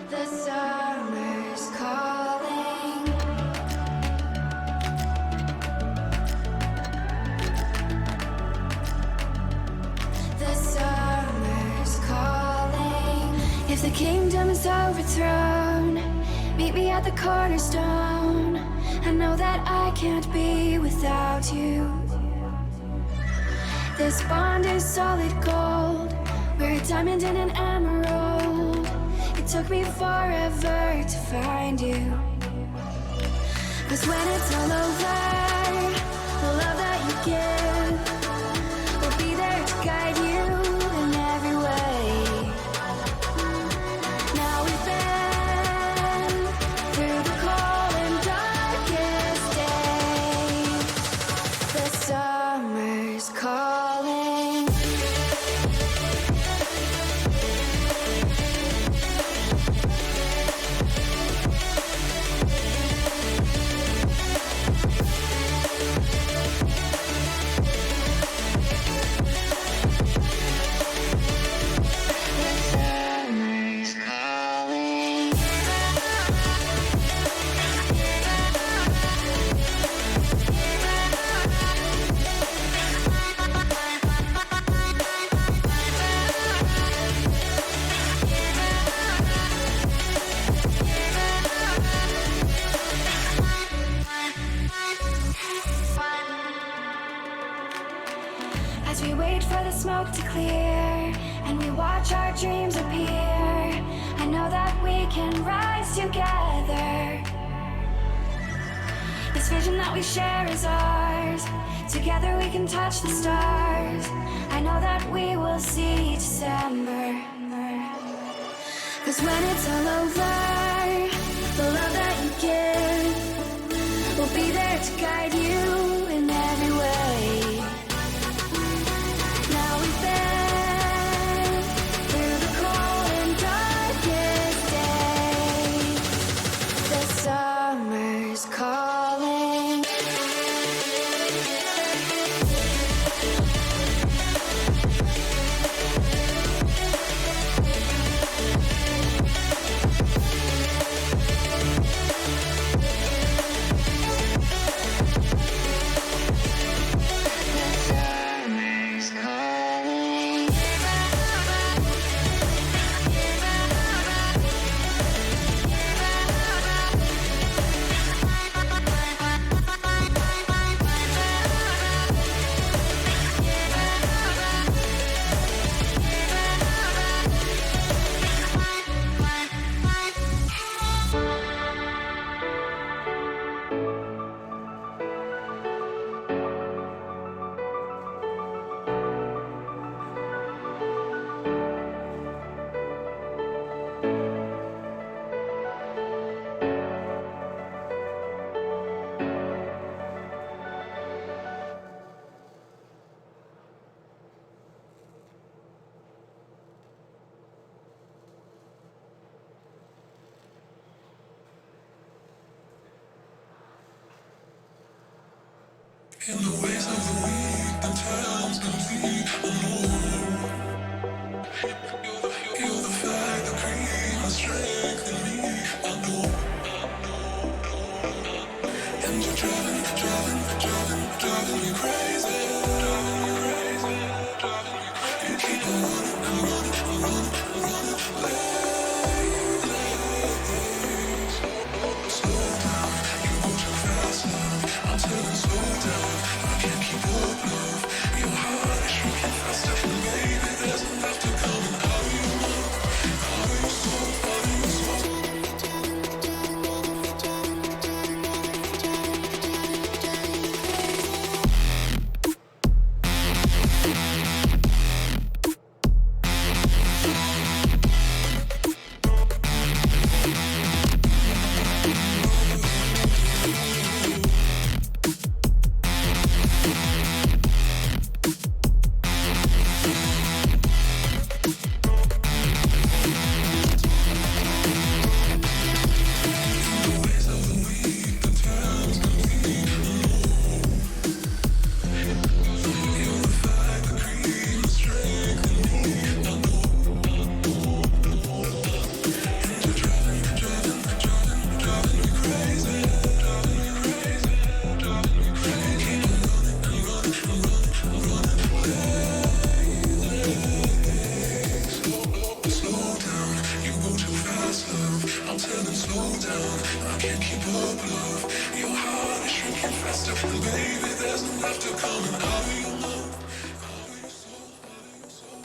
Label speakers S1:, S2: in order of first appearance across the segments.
S1: The summer's calling. The summer's calling. If the kingdom is overthrown, meet me at the cornerstone. I know that I can't be without you. This bond is solid gold. We're a diamond and an emerald. It took me forever to find you. 'Cause when it's all over, the love that you give will be there to guide you in every way. Now we've been through the cold and darkest days. The summer's calling. As we wait for the smoke to clear and we watch our dreams appear, I know that we can rise together. This vision that we share is ours. Together we can touch the stars. I know that we will see December. 'Cause when it's all over, the love that you give will be there to guide you in every way. Now we've been through the cold and darkest days. The summer's calling.
S2: In the ways of the weak, the time's complete. You're the fire, the cream, the strength in me. I know. And you're driving me crazy. You keep on running late. Slow down, you go too fast now. I'm turning slow down. I can't keep up, love. Your heart is shrinking faster, and baby, there's enough to come and how you look. fast, love. I'm telling slow down. I can't keep up, love. Your heart is shrinking faster, and baby, there's no laughter coming out of your mouth. Out of your soul, out of your soul.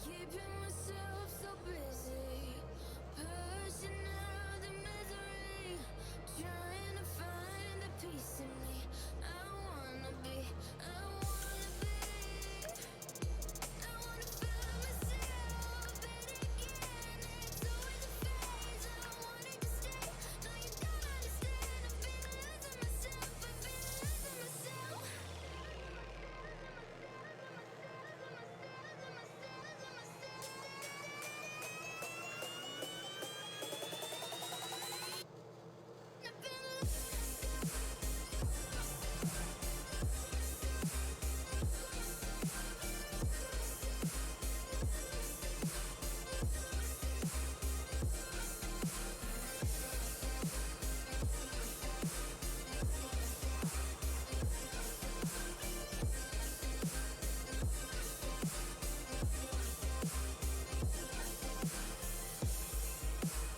S1: keeping myself so busy, pushing out the misery, trying to find the peace in me. I wanna be, I wanna be, I wanna find myself, but again, it's always a phase. I wanted to stay, no you don't understand. I've been losing myself, I've been losing myself.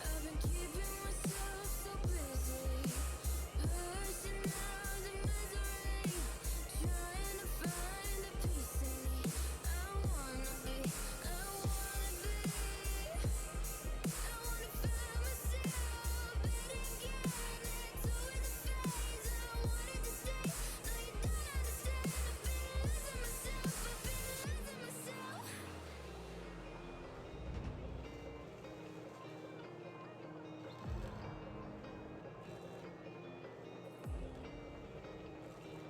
S1: I've been keeping myself so busy, pushing out the misery, trying to find the peace in me. I wanna be, I wanna be, I wanna find myself, but again, it's always a phase. I wanted to stay, no you don't understand. I've been losing myself, I've been losing myself.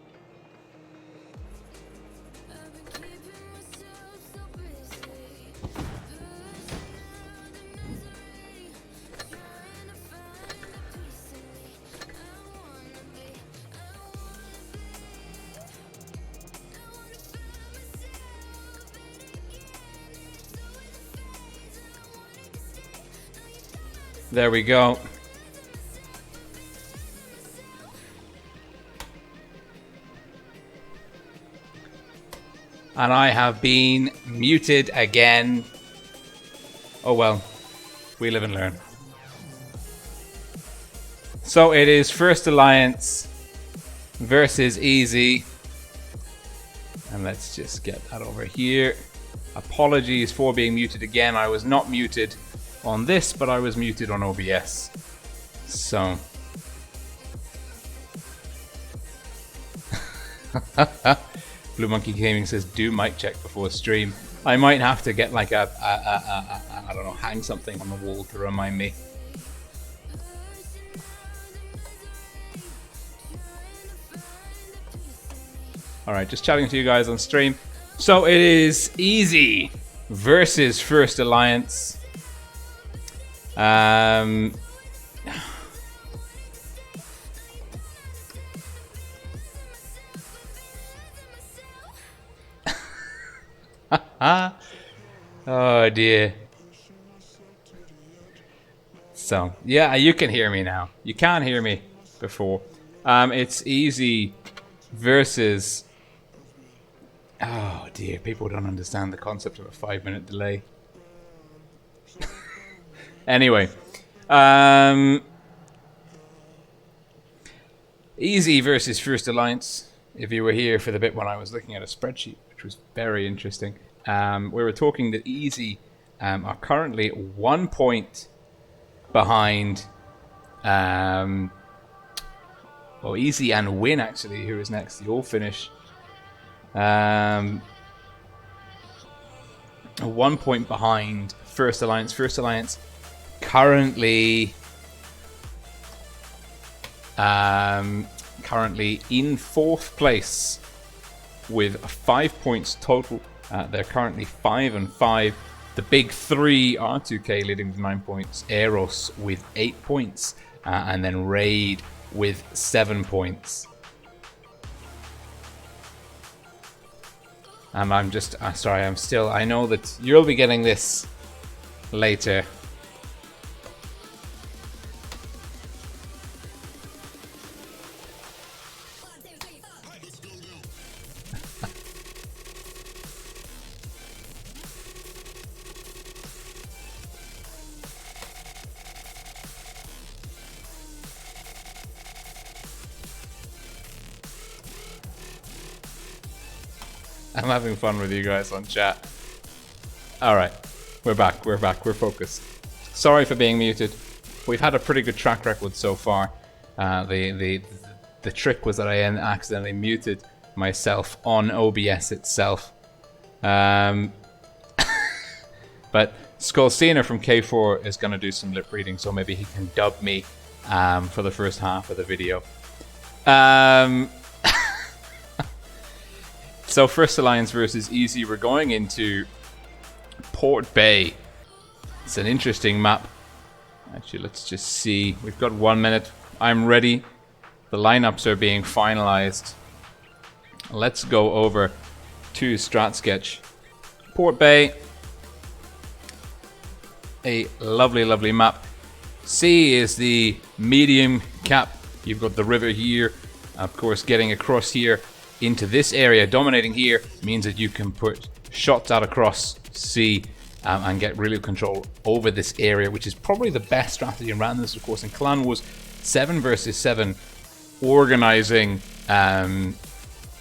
S1: I've been keeping myself so busy, pushing out the misery, trying to find the peace in me. I wanna be, I wanna be, I wanna find myself, but again, it's always a phase. I wanted to stay, no you don't understand.
S3: There we go. And I have been muted again. Oh well, we live and learn. So it is First Alliance versus Easy. And let's just get that over here. Apologies for being muted again. I was not muted on this, but I was muted on OBS. So. Blue Monkey Gaming says, do mic check before stream. I might have to get like a I don't know, hang something on the wall to remind me. Alright, just chatting to you guys on stream. So it is Easy versus First Alliance. Oh dear. So yeah, you can hear me now. You can't hear me before. It's Easy versus. Oh dear, people don't understand the concept of a 5-minute delay. Anyway, Easy versus First Alliance. If you were here for the bit when I was looking at a spreadsheet, which was very interesting, we were talking that Easy are currently 1 point behind. Well, Easy and Win actually, who is next? They all finish. 1 point behind First Alliance. First Alliance currently in 4th place with 5 points total. They're currently 5-5. The big three, R2K leading with 9 points, EROS with 8 points, and then Raid with 7 points. I'm just sorry. I know that you'll be getting this later. I'm having fun with you guys on chat. Alright, we're back, we're focused. Sorry for being muted. We've had a pretty good track record so far. The trick was that I accidentally muted myself on OBS itself. But Skullcena from K4 is going to do some lip reading, so maybe he can dub me for the first half of the video. So First Alliance versus Easy, we're going into Port Bay. It's an interesting map. Actually, let's just see. We've got 1 minute. I'm ready. The lineups are being finalized. Let's go over to Strat Sketch. Port Bay. A lovely, lovely map. C is the medium cap. You've got the river here. Of course, getting across here into this area, dominating here, means that you can put shots out across C and get real control over this area, which is probably the best strategy in randomness, of course. In Clan Wars, 7 versus 7, organizing,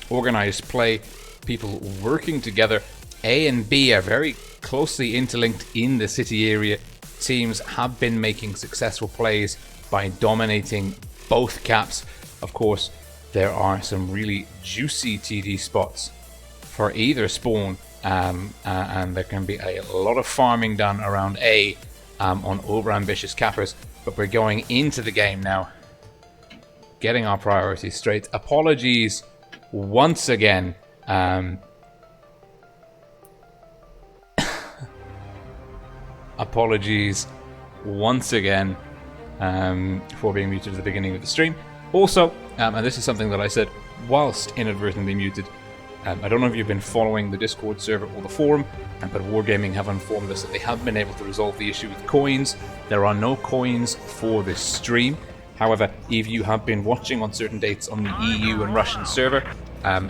S3: organized play, people working together. A and B are very closely interlinked in the city area. Teams have been making successful plays by dominating both caps. Of course, there are some really juicy TD spots for either spawn, and there can be a lot of farming done around A on overambitious cappers. But we're going into the game now, getting our priorities straight. Apologies once again. Apologies once again for being muted at the beginning of the stream. Also, and this is something that I said whilst inadvertently muted, I don't know if you've been following the Discord server or the forum, but Wargaming have informed us that they have been able to resolve the issue with coins. There are no coins for this stream. However, if you have been watching on certain dates on the EU and Russian server,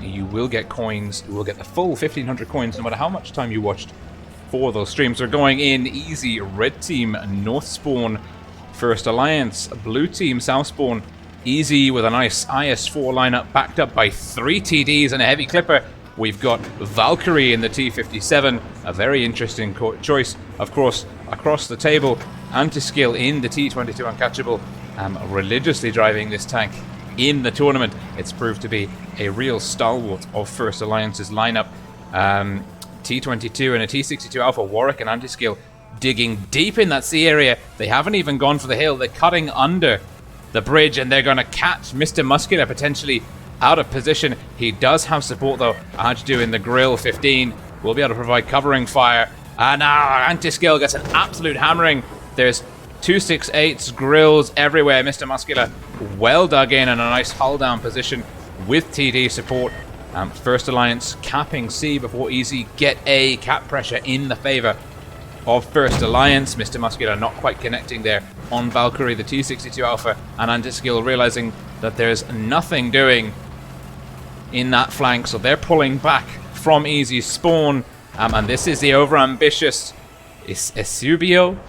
S3: you will get coins. You will get the full 1,500 coins no matter how much time you watched for those streams. Are going in Easy, red team, north spawn, First Alliance, blue team, south spawn, Easy with a nice IS-4 lineup backed up by 3 TDs and a heavy clipper. We've got Valkyrie in the T-57, a very interesting choice. Of course, across the table, Anti-Skill in the T-22 Uncatchable, religiously driving this tank in the tournament. It's proved to be a real stalwart of First Alliance's lineup. T-22 and a T-62 Alpha, Warwick and Anti-Skill digging deep in that sea area. They haven't even gone for the hill. They're cutting under the bridge, and they're going to catch Mr. Muscular potentially out of position. He does have support though. Ajdu in the grill 15 will be able to provide covering fire. And Anti-Skill gets an absolute hammering. There's 268s, grills everywhere. Mr. Muscular well dug in and a nice hull down position with TD support. First Alliance capping C before Easy get A. Cap pressure in the favor of First Alliance. Mr. Muscular not quite connecting there on Valkyrie, the T-62 Alpha, and Anti-Skill realizing that there's nothing doing in that flank, so they're pulling back from Easy's spawn, and this is the overambitious Esubio.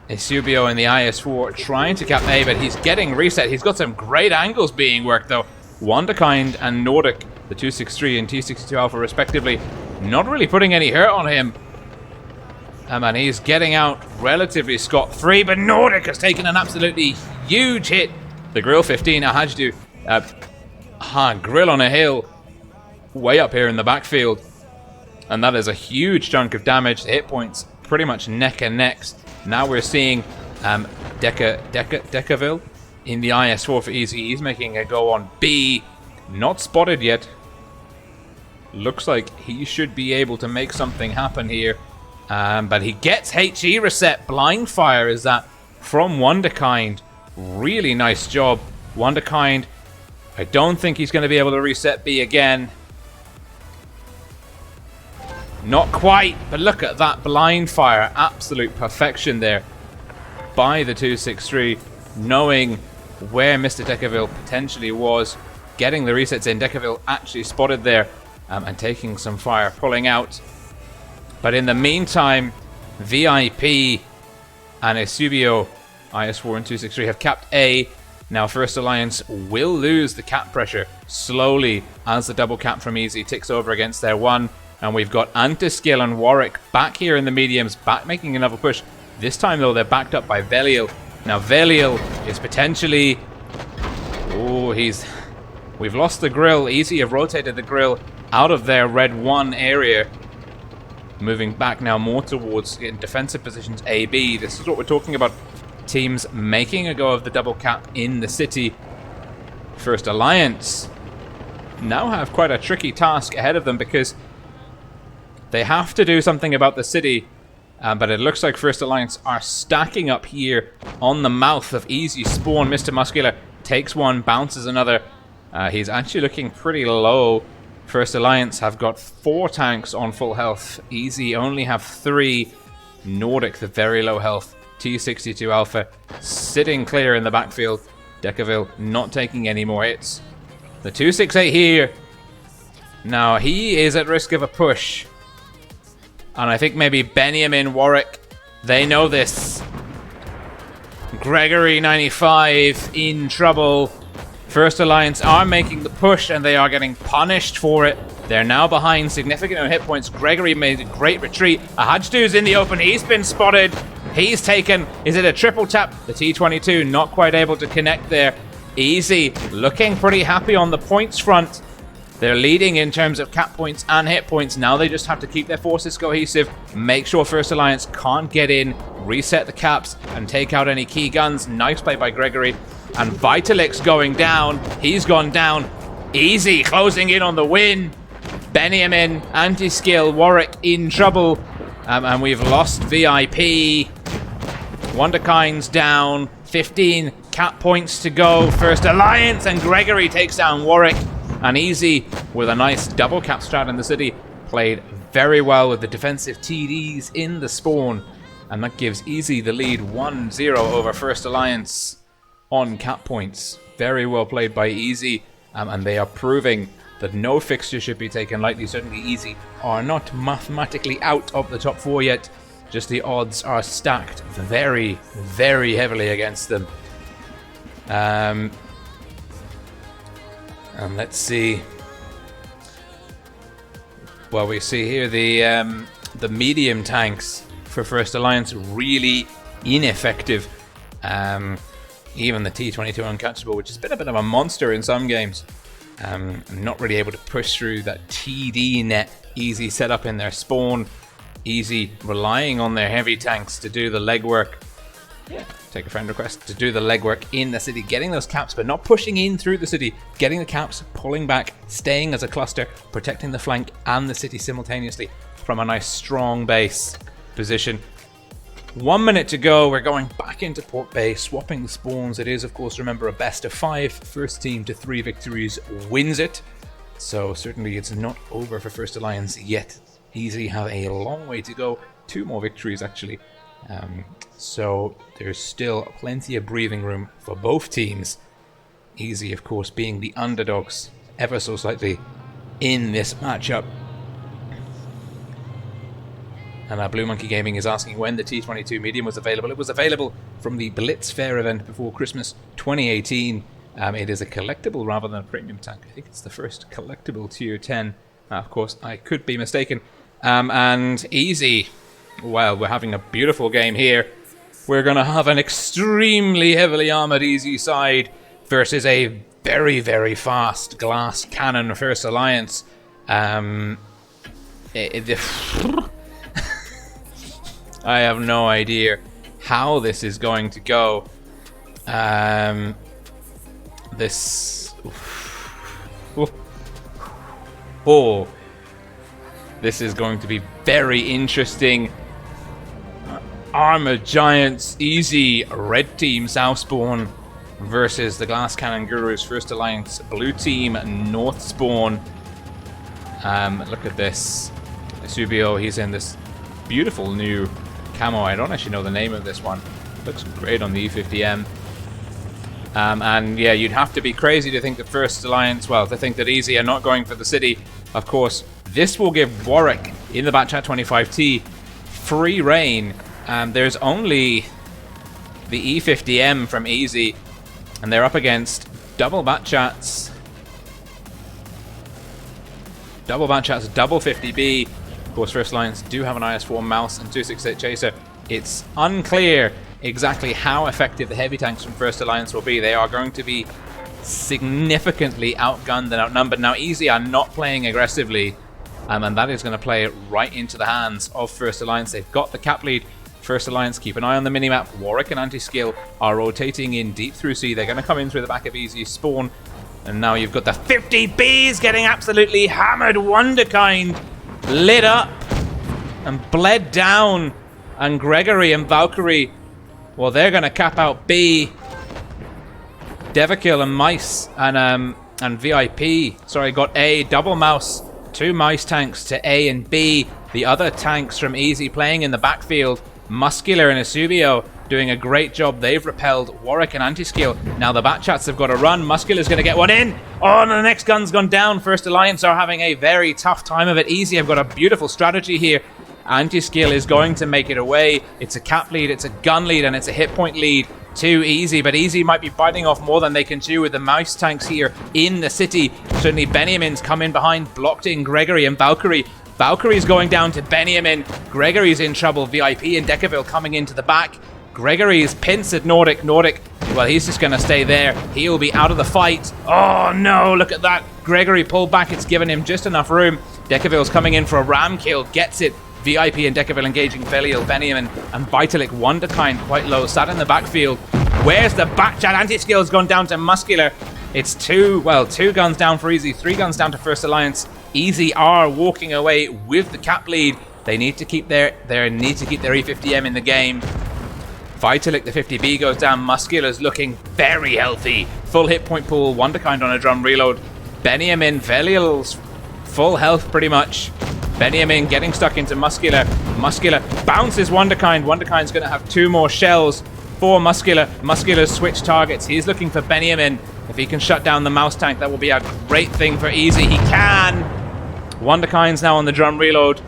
S3: Esubio in the IS-4 trying to cap A, but he's getting reset. He's got some great angles being worked though. Wonderkind and Nordic, the 263 and T-62 Alpha respectively, not really putting any hurt on him. And he's getting out relatively scot-free, but Nordic has taken an absolutely huge hit. The grill 15, Ahajdu, grill on a hill way up here in the backfield. And that is a huge chunk of damage. The hit points pretty much neck and neck. Now we're seeing Decaville in the IS-4 for Easy. He's making a go on B. Not spotted yet. Looks like he should be able to make something happen here. But he gets HE reset. Blind fire is that from Wonderkind. Really nice job. Wonderkind. I don't think he's going to be able to reset B again. Not quite, but look at that blind fire. Absolute perfection there by the 263. Knowing where Mr. Decaville potentially was. Getting the resets in. Decaville actually spotted there and taking some fire. Pulling out. But in the meantime, VIP and Esubio, IS-4 and 263, have capped A. Now First Alliance will lose the cap pressure slowly as the double cap from Easy ticks over against their 1. And we've got Antiskill and Warwick back here in the mediums, back making another push. This time though, they're backed up by Veliel. Now Veliel is potentially... Oh, we've lost the grill. Easy have rotated the grill out of their red 1 area. Moving back now more towards in defensive positions AB. This is what we're talking about. Teams making a go of the double cap in the city. First Alliance now have quite a tricky task ahead of them because they have to do something about the city. But it looks like First Alliance are stacking up here on the mouth of Easy spawn. Mr. Muscular takes one, bounces another. He's actually looking pretty low. First Alliance have got 4 tanks on full health. Easy only have 3. Nordic, the very low health. T62 Alpha sitting clear in the backfield. Decaville not taking any more hits. The 268 here. Now he is at risk of a push. And I think maybe Benjamin, Warwick, they know this. Gregory 95 in trouble. First Alliance are making the push and they are getting punished for it. They're now behind significant hit points. Gregory made a great retreat. Ahajdu's in the open. He's been spotted. He's taken. Is it a triple tap? The T22 not quite able to connect there. Easy looking pretty happy on the points front. They're leading in terms of cap points and hit points. Now they just have to keep their forces cohesive, make sure First Alliance can't get in, reset the caps, and take out any key guns. Nice play by Gregory. And Vitalix going down. He's gone down. Easy closing in on the win. Benjamin, anti-skill, Warwick in trouble. And we've lost VIP. Wonderkind's down. 15 cap points to go. First Alliance, and Gregory takes down Warwick. And Easy, with a nice double cap strat in the city, played very well with the defensive TDs in the spawn. And that gives Easy the lead 1-0 over First Alliance on cap points. Very well played by Easy. And they are proving that no fixture should be taken lightly. Certainly Easy are not mathematically out of the top 4 yet. Just the odds are stacked very, very heavily against them. And let's see. Well, we see here the medium tanks for First Alliance really ineffective. Even the T22 uncatchable, which has been a bit of a monster in some games. Not really able to push through that TD net. Easy setup in their spawn. Easy relying on their heavy tanks to do the legwork. Yeah, take a friend request to do the legwork in the city, getting those caps, but not pushing in through the city, getting the caps, pulling back, staying as a cluster, protecting the flank and the city simultaneously from a nice strong base position. 1 minute to go. We're going back into Port Bay, swapping the spawns. It is, of course, remember, a best of 5. First team to 3 victories wins it. So certainly it's not over for First Alliance yet. Easy have a long way to go. 2 more victories, actually. So there's still plenty of breathing room for both teams. Easy, of course, being the underdogs ever so slightly in this matchup. And Blue Monkey Gaming is asking when the T22 medium was available. It was available from the Blitz Fair event before Christmas 2018. It is a collectible rather than a premium tank. I think it's the first collectible tier 10. Of course, I could be mistaken. And Easy, well, we're having a beautiful game here. We're going to have an extremely heavily armored Easy side versus a very, very fast glass cannon First Alliance. I have no idea how this is going to go. This is going to be very interesting. Armored Giants, Easy, red team South Spawn versus the Glass Cannon Gurus, First Alliance, blue team North Spawn. Look at this. Subio, he's in this beautiful new camo. I don't actually know the name of this one. Looks great on the E50M. And yeah, you'd have to be crazy to think that First Alliance, well, to think that Easy are not going for the city. Of course, this will give Warwick in the Batchat 25T free reign. There's only the E50M from Easy And they're up against double Batchats. Double Batchats, double 50B. Of course, First Alliance do have an IS-4 Mouse and 268 Chaser. It's unclear exactly how effective the heavy tanks from First Alliance will be. They are going to be significantly outgunned and outnumbered. Now, Easy are not playing aggressively, and that is going to play right into the hands of First Alliance. They've got the cap lead. First Alliance, keep an eye on the minimap. Warwick and Anti-Skill are rotating in deep through C. They're going to come in through the back of Easy's spawn. And now you've got the 50Bs getting absolutely hammered. Wonderkind lit up and bled down. And Gregory and Valkyrie, well, they're going to cap out B. Devakill and Mice and VIP. Sorry, got A. Double Mouse. 2 Mice tanks to A and B. The other tanks from Easy playing in the backfield. Muscular and Asubio doing a great job. They've repelled Warwick and Anti-Skill. Now the Batchats have got to run. Muscular's going to get one in. Oh, and the next gun's gone down. First Alliance are having a very tough time of it. Easy have got a beautiful strategy here. Anti-Skill is going to make it away. It's a cap lead, it's a gun lead, and it's a hit point lead to Easy. But Easy might be biting off more than they can chew with the Mouse tanks here in the city. Certainly Benjamin's come in behind, blocked in Gregory and Valkyrie. Valkyrie's going down to Benjamin. Gregory's in trouble. VIP and Decaville coming into the back. Gregory's pinched at Nordic. Nordic, well, he's just going to stay there. He'll be out of the fight. Oh, no, look at that. Gregory pulled back. It's given him just enough room. Decaville's coming in for a ram kill. Gets it. VIP and Decaville engaging Belial, Benjamin, and Vitalik. Wonderkind quite low. Sat in the backfield. Where's the Batchat? Anti-Skill's gone down to Muscular. It's 2 guns down for Easy. 3 guns down to First Alliance. Easy are walking away with the cap lead. They need to keep their E50M in the game. Vitalik, the 50B goes down. Muscular's looking very healthy. Full hit point pool. Wonderkind on a drum reload. Benjamin, Velial's full health pretty much. Benjamin getting stuck into Muscular. Muscular bounces Wonderkind. Wonderkind's going to have 2 more shells for Muscular. Muscular's switch targets. He's looking for Benjamin. If he can shut down the Mouse tank, that will be a great thing for Easy. He can. Wonderkind's now on the drum reload.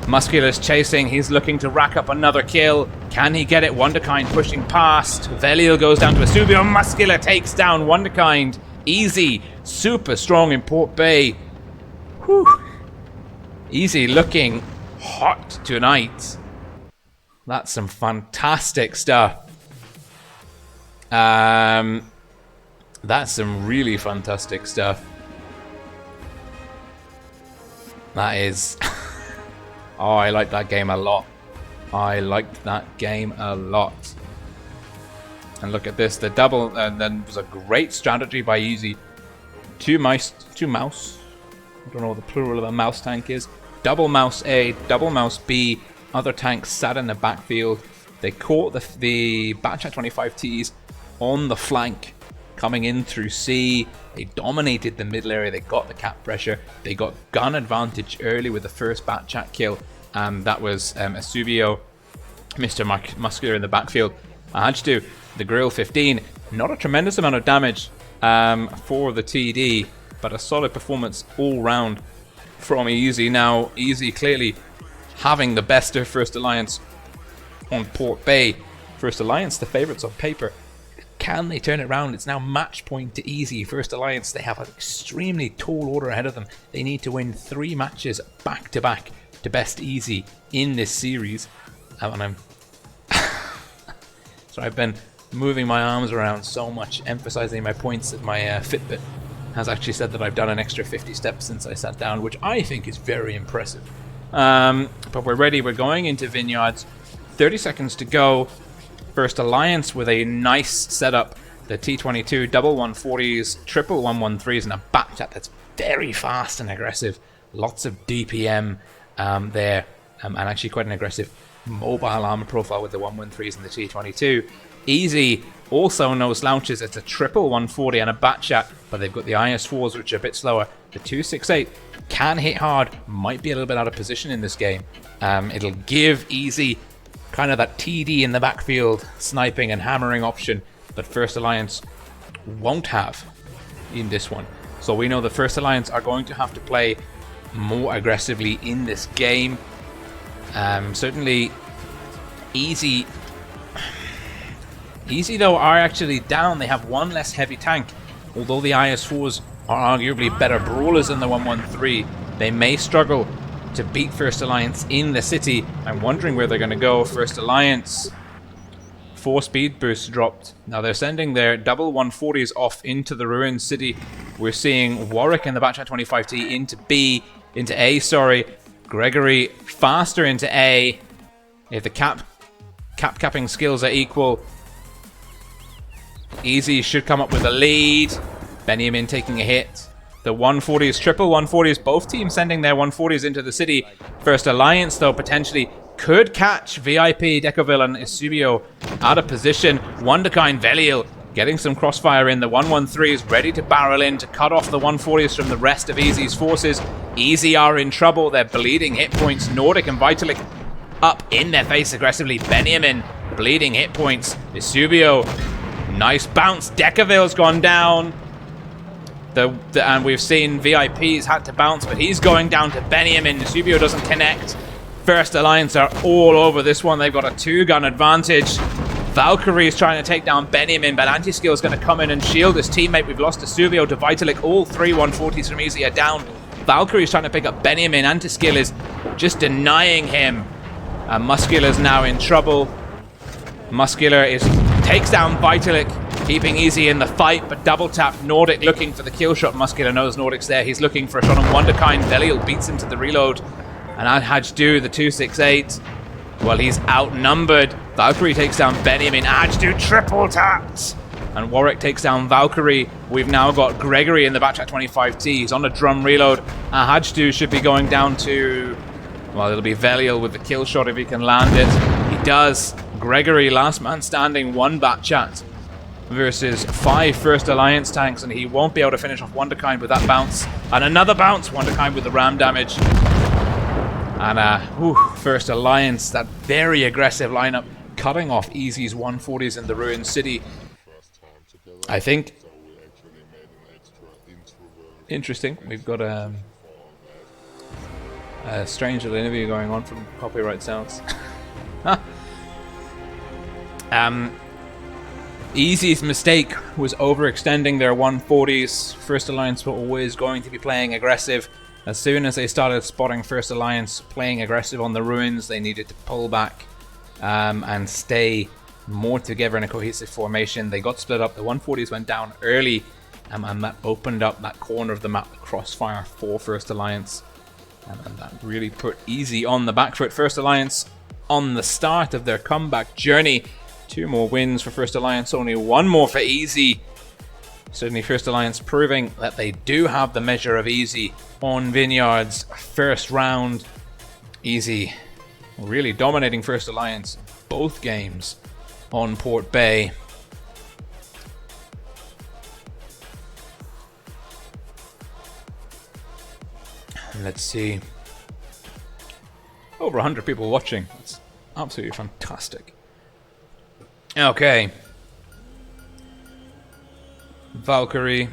S3: Muscular's chasing. He's looking to rack up another kill. Can he get it? Wonderkind pushing past. Velial goes down to Asubio. Muscular takes down Wonderkind. Easy. Super strong in Port Bay. Whew. Easy looking hot tonight. That's some fantastic stuff. That's some really fantastic stuff. That is... Oh, I like that game a lot. I liked that game a lot. And look at this, the double, and then was a great strategy by Easy. 2 mouse. I don't know what the plural of a mouse tank is. Double Mouse A, double Mouse B. Other tanks sat in the backfield. They caught the Batchat 25Ts on the flank, coming in through C. They dominated the middle area. They got the cap pressure. They got gun advantage early with the first Batchat kill. That was Asubio, Mr. Muscular in the backfield. Ajdu, the Grill 15. Not a tremendous amount of damage for the TD, but a solid performance all round from Easy. Now, Easy clearly having the best of First Alliance on Port Bay. First Alliance, the favourites on paper. Can they turn it around? It's now match point to Easy. First Alliance, they have an extremely tall order ahead of them. They need to win 3 matches back to back to best Easy in this series. And I'm so I've been moving my arms around so much, emphasizing my points that my Fitbit has actually said that I've done an extra 50 steps since I sat down, which I think is very impressive. But we're ready. We're going into Vineyards. 30 seconds to go. First Alliance with a nice setup. The T-22, double 140s, triple 113s, and a Batchat that's very fast and aggressive. Lots of DPM there, and actually quite an aggressive mobile armor profile with the 113s and the T-22. Easy, also no slouches. It's a triple 140 and a Batchat, but they've got the IS-4s, which are a bit slower. The 268 can hit hard, might be a little bit out of position in this game. It'll give Easy kind of that TD in the backfield, sniping and hammering option that First Alliance won't have in this one. So we know the First Alliance are going to have to play more aggressively in this game. Certainly Easy Easy, though, are actually down. They have one less heavy tank. Although the IS-4s are arguably better brawlers than the 113, they may struggle to beat First Alliance in the city. I'm wondering where they're going to go. First Alliance, 4 speed boosts dropped. Now they're sending their double 140s off into the ruined city. We're seeing Warwick in the Batchat 25T into A, sorry. Gregory faster into A. If the capping skills are equal, Easy should come up with a lead. Benjamin taking a hit. The 140s, triple 140s, both teams sending their 140s into the city. First Alliance, though, potentially could catch VIP, Decoville, and Eusebio out of position. Wonderkind, Veliel getting some crossfire in. The 113s ready to barrel in to cut off the 140s from the rest of Easy's forces. Easy are in trouble. They're bleeding hit points. Nordic and Vitalik up in their face aggressively. Benjamin bleeding hit points. Eusebio, nice bounce. Decoville's gone down. And we've seen VIP's had to bounce, but he's going down to Benjamin. Eusebio doesn't connect. First Alliance are all over this one. They've got a 2-gun advantage. Valkyrie is trying to take down Benjamin, but Anti-Skill is going to come in and shield his teammate. We've lost Eusebio to Vitalik. All 3 140s from Easy are down. Valkyrie is trying to pick up Benjamin. Anti-Skill is just denying him. Muscular's now in trouble. Muscular takes down Vitalik, keeping Easy in the fight, but double tap Nordic looking for the kill shot. Muscular knows Nordic's there. He's looking for a shot on Wonderkind. Veliel beats him to the reload. And Hajdu, the 268, well, he's outnumbered. Valkyrie takes down Benjamin. Hajdu triple tapped. And Warwick takes down Valkyrie. We've now got Gregory in the Batchat 25T. He's on a drum reload. Hajdu should be going down to, well, it'll be Veliel with the kill shot if he can land it. He does. Gregory, last man standing, 1 Batchat versus 5 First Alliance tanks, and he won't be able to finish off Wonderkind with that bounce. And another bounce. Wonderkind with the ram damage. And First Alliance, that very aggressive lineup, cutting off Easy's 140s in the ruined city. I think interesting. We've got a strange little interview going on from Copyright Sounds. Easy's mistake was overextending their 140s. First Alliance were always going to be playing aggressive. As soon as they started spotting First Alliance playing aggressive on the ruins, they needed to pull back and stay more together in a cohesive formation. They got split up. The 140s went down early, and that opened up that corner of the map, the crossfire for First Alliance. And that really put Easy on the back foot. First Alliance on the start of their comeback journey. 2 more wins for First Alliance, only 1 more for Easy. Certainly First Alliance proving that they do have the measure of Easy on Vineyards. First round, Easy really dominating First Alliance both games on Port Bay. Let's see. Over 100 people watching. That's absolutely fantastic. Okay. Valkyrie.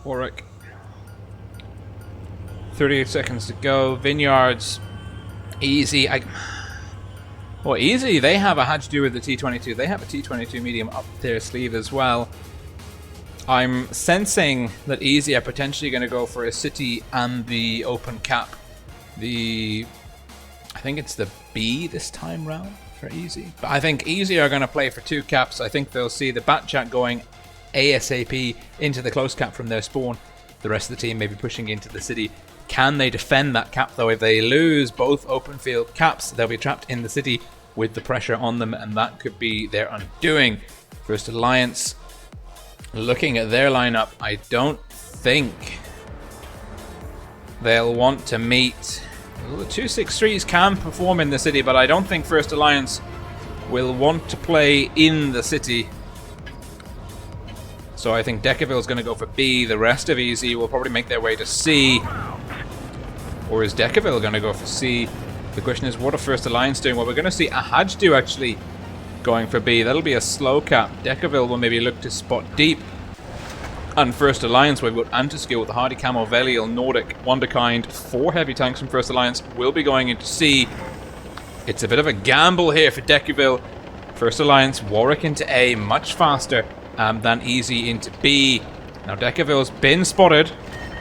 S3: Warwick. 38 seconds to go. Vineyards. Easy. Well, Easy, they have a Hajdu with the T22. They have a T22 medium up their sleeve as well. I'm sensing that Easy are potentially going to go for a city and the open cap. I think it's the B this time round for Easy. But I think Easy are going to play for 2 caps. I think they'll see the Batchat going ASAP into the close cap from their spawn. The rest of the team may be pushing into the city. Can they defend that cap though? If they lose both open field caps, they'll be trapped in the city with the pressure on them, and that could be their undoing. First Alliance, looking at their lineup, I don't think they'll want to meet. The 263s can perform in the city, but I don't think First Alliance will want to play in the city. So I think Decoville is going to go for B. The rest of Easy will probably make their way to C. Or is Decoville going to go for C? The question is, what are First Alliance doing? Well, we're going to see a Hajdu actually going for B. That'll be a slow cap. Decoville will maybe look to spot deep. And First Alliance, we've got Antiskill with the Hardy Camo, Veliel, Nordic, Wonderkind. 4 heavy tanks from First Alliance will be going into C. It's a bit of a gamble here for Decoville. First Alliance, Warwick into A much faster than Easy into B. Now Decaville's been spotted.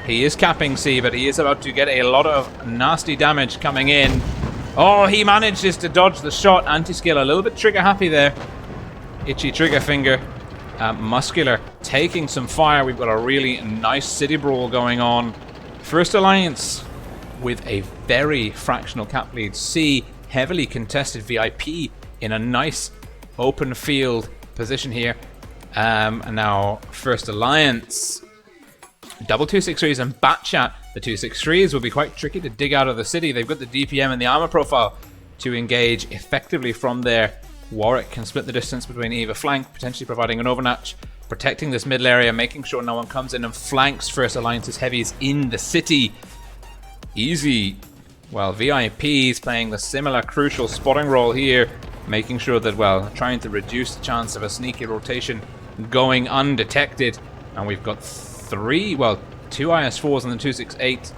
S3: He is capping C, but he is about to get a lot of nasty damage coming in. Oh, he manages to dodge the shot. Anti-skill a little bit trigger happy there. Itchy trigger finger. Muscular taking some fire. We've got a really nice city brawl going on. First Alliance with a very fractional cap lead. C, heavily contested VIP in a nice open field position here. And now First Alliance, double 263s and Batchat. The 263s will be quite tricky to dig out of the city. They've got the DPM and the armor profile to engage effectively from there. Warwick can split the distance between either flank, potentially providing an overmatch, protecting this middle area, making sure no one comes in and flanks First Alliance's heavies in the city. Easy, well, VIP's playing the similar crucial spotting role here, making sure that, well, trying to reduce the chance of a sneaky rotation going undetected. And we've got two IS4s on the 268.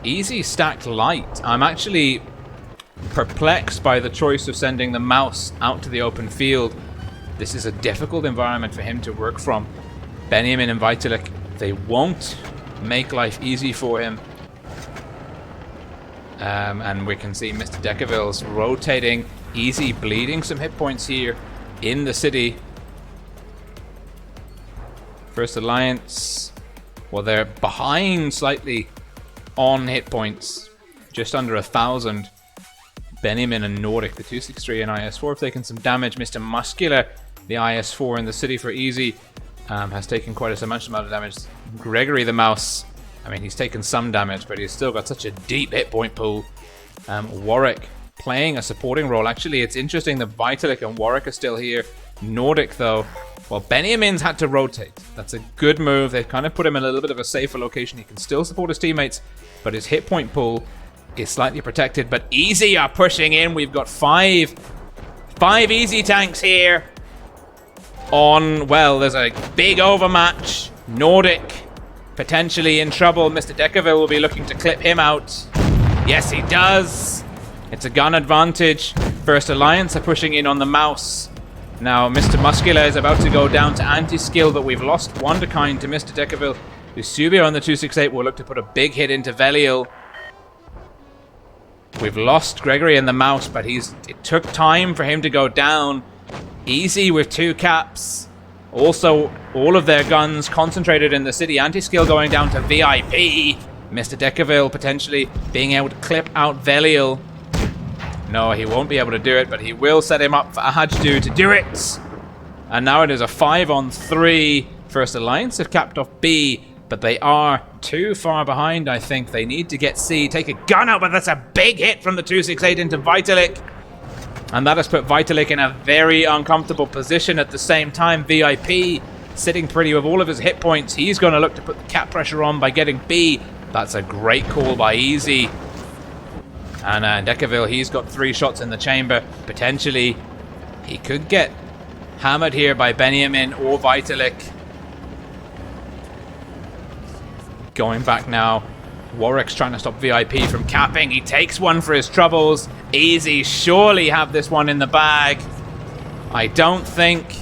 S3: Easy stacked light. I'm actually perplexed by the choice of sending the mouse out to the open field. This is a difficult environment for him to work from. Benjamin and Vitalik, they won't make life easy for him. And we can see Mr. Decaville's rotating. Easy bleeding some hit points here in the city. First Alliance, well, they're behind slightly on hit points, just under 1,000. Benjamin and Nordic, the 263 and IS4, have taken some damage. Mr. Muscular, the IS4 in the city for Easy, has taken quite a substantial amount of damage. Gregory the Mouse, I mean, he's taken some damage, but he's still got such a deep hit point pool. Warwick playing a supporting role. Actually, it's interesting that Vitalik and Warwick are still here. Nordic, though, well, Benjamin's had to rotate. That's a good move. They've kind of put him in a little bit of a safer location. He can still support his teammates, but his hit point pool is slightly protected. But Easy are pushing in. We've got five Easy tanks here on, well, there's a big overmatch. Nordic potentially in trouble. Mr. Decaville will be looking to clip him out. Yes, he does. It's a gun advantage. First Alliance are pushing in on the mouse. Now, Mr. Muscular is about to go down to anti-skill, but we've lost Wonderkind to Mr. Decaville. Eusebio on the 268 will look to put a big hit into Veliel. We've lost Gregory and the mouse, but it took time for him to go down. Easy with 2 caps. Also, all of their guns concentrated in the city. Anti-skill going down to VIP. Mr. Decaville potentially being able to clip out Veliel. No, he won't be able to do it, but he will set him up for Ahajdu to do it. And now it is a 5-on-3. First Alliance have capped off B, but they are too far behind, I think. They need to get C, take a gun out, but that's a big hit from the 268 into Vitalik. And that has put Vitalik in a very uncomfortable position. At the same time, VIP sitting pretty with all of his hit points. He's going to look to put the cap pressure on by getting B. That's a great call by Easy. And Decaville, he's got 3 shots in the chamber. Potentially, he could get hammered here by Benjamin or Vitalik. Going back now. Warwick's trying to stop VIP from capping. He takes one for his troubles. Easy surely have this one in the bag. I don't think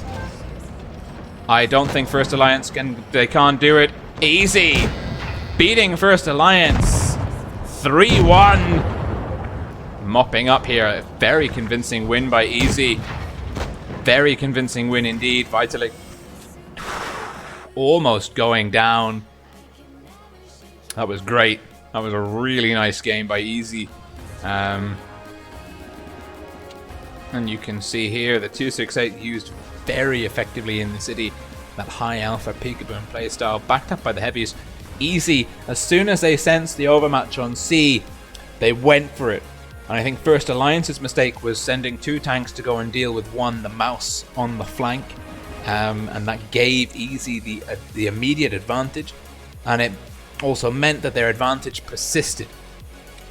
S3: First Alliance they can't do it. Easy beating First Alliance 3-1. Mopping up here. A very convincing win by Easy. Very convincing win indeed. Vitalik almost going down. That was great. That was a really nice game by Easy. And you can see here the 268 used very effectively in the city. That high alpha peekaboo playstyle backed up by the heavies. Easy, as soon as they sensed the overmatch on C, they went for it. And I think First Alliance's mistake was sending 2 tanks to go and deal with one, the mouse on the flank. And that gave Easy the immediate advantage. And it also meant that their advantage persisted,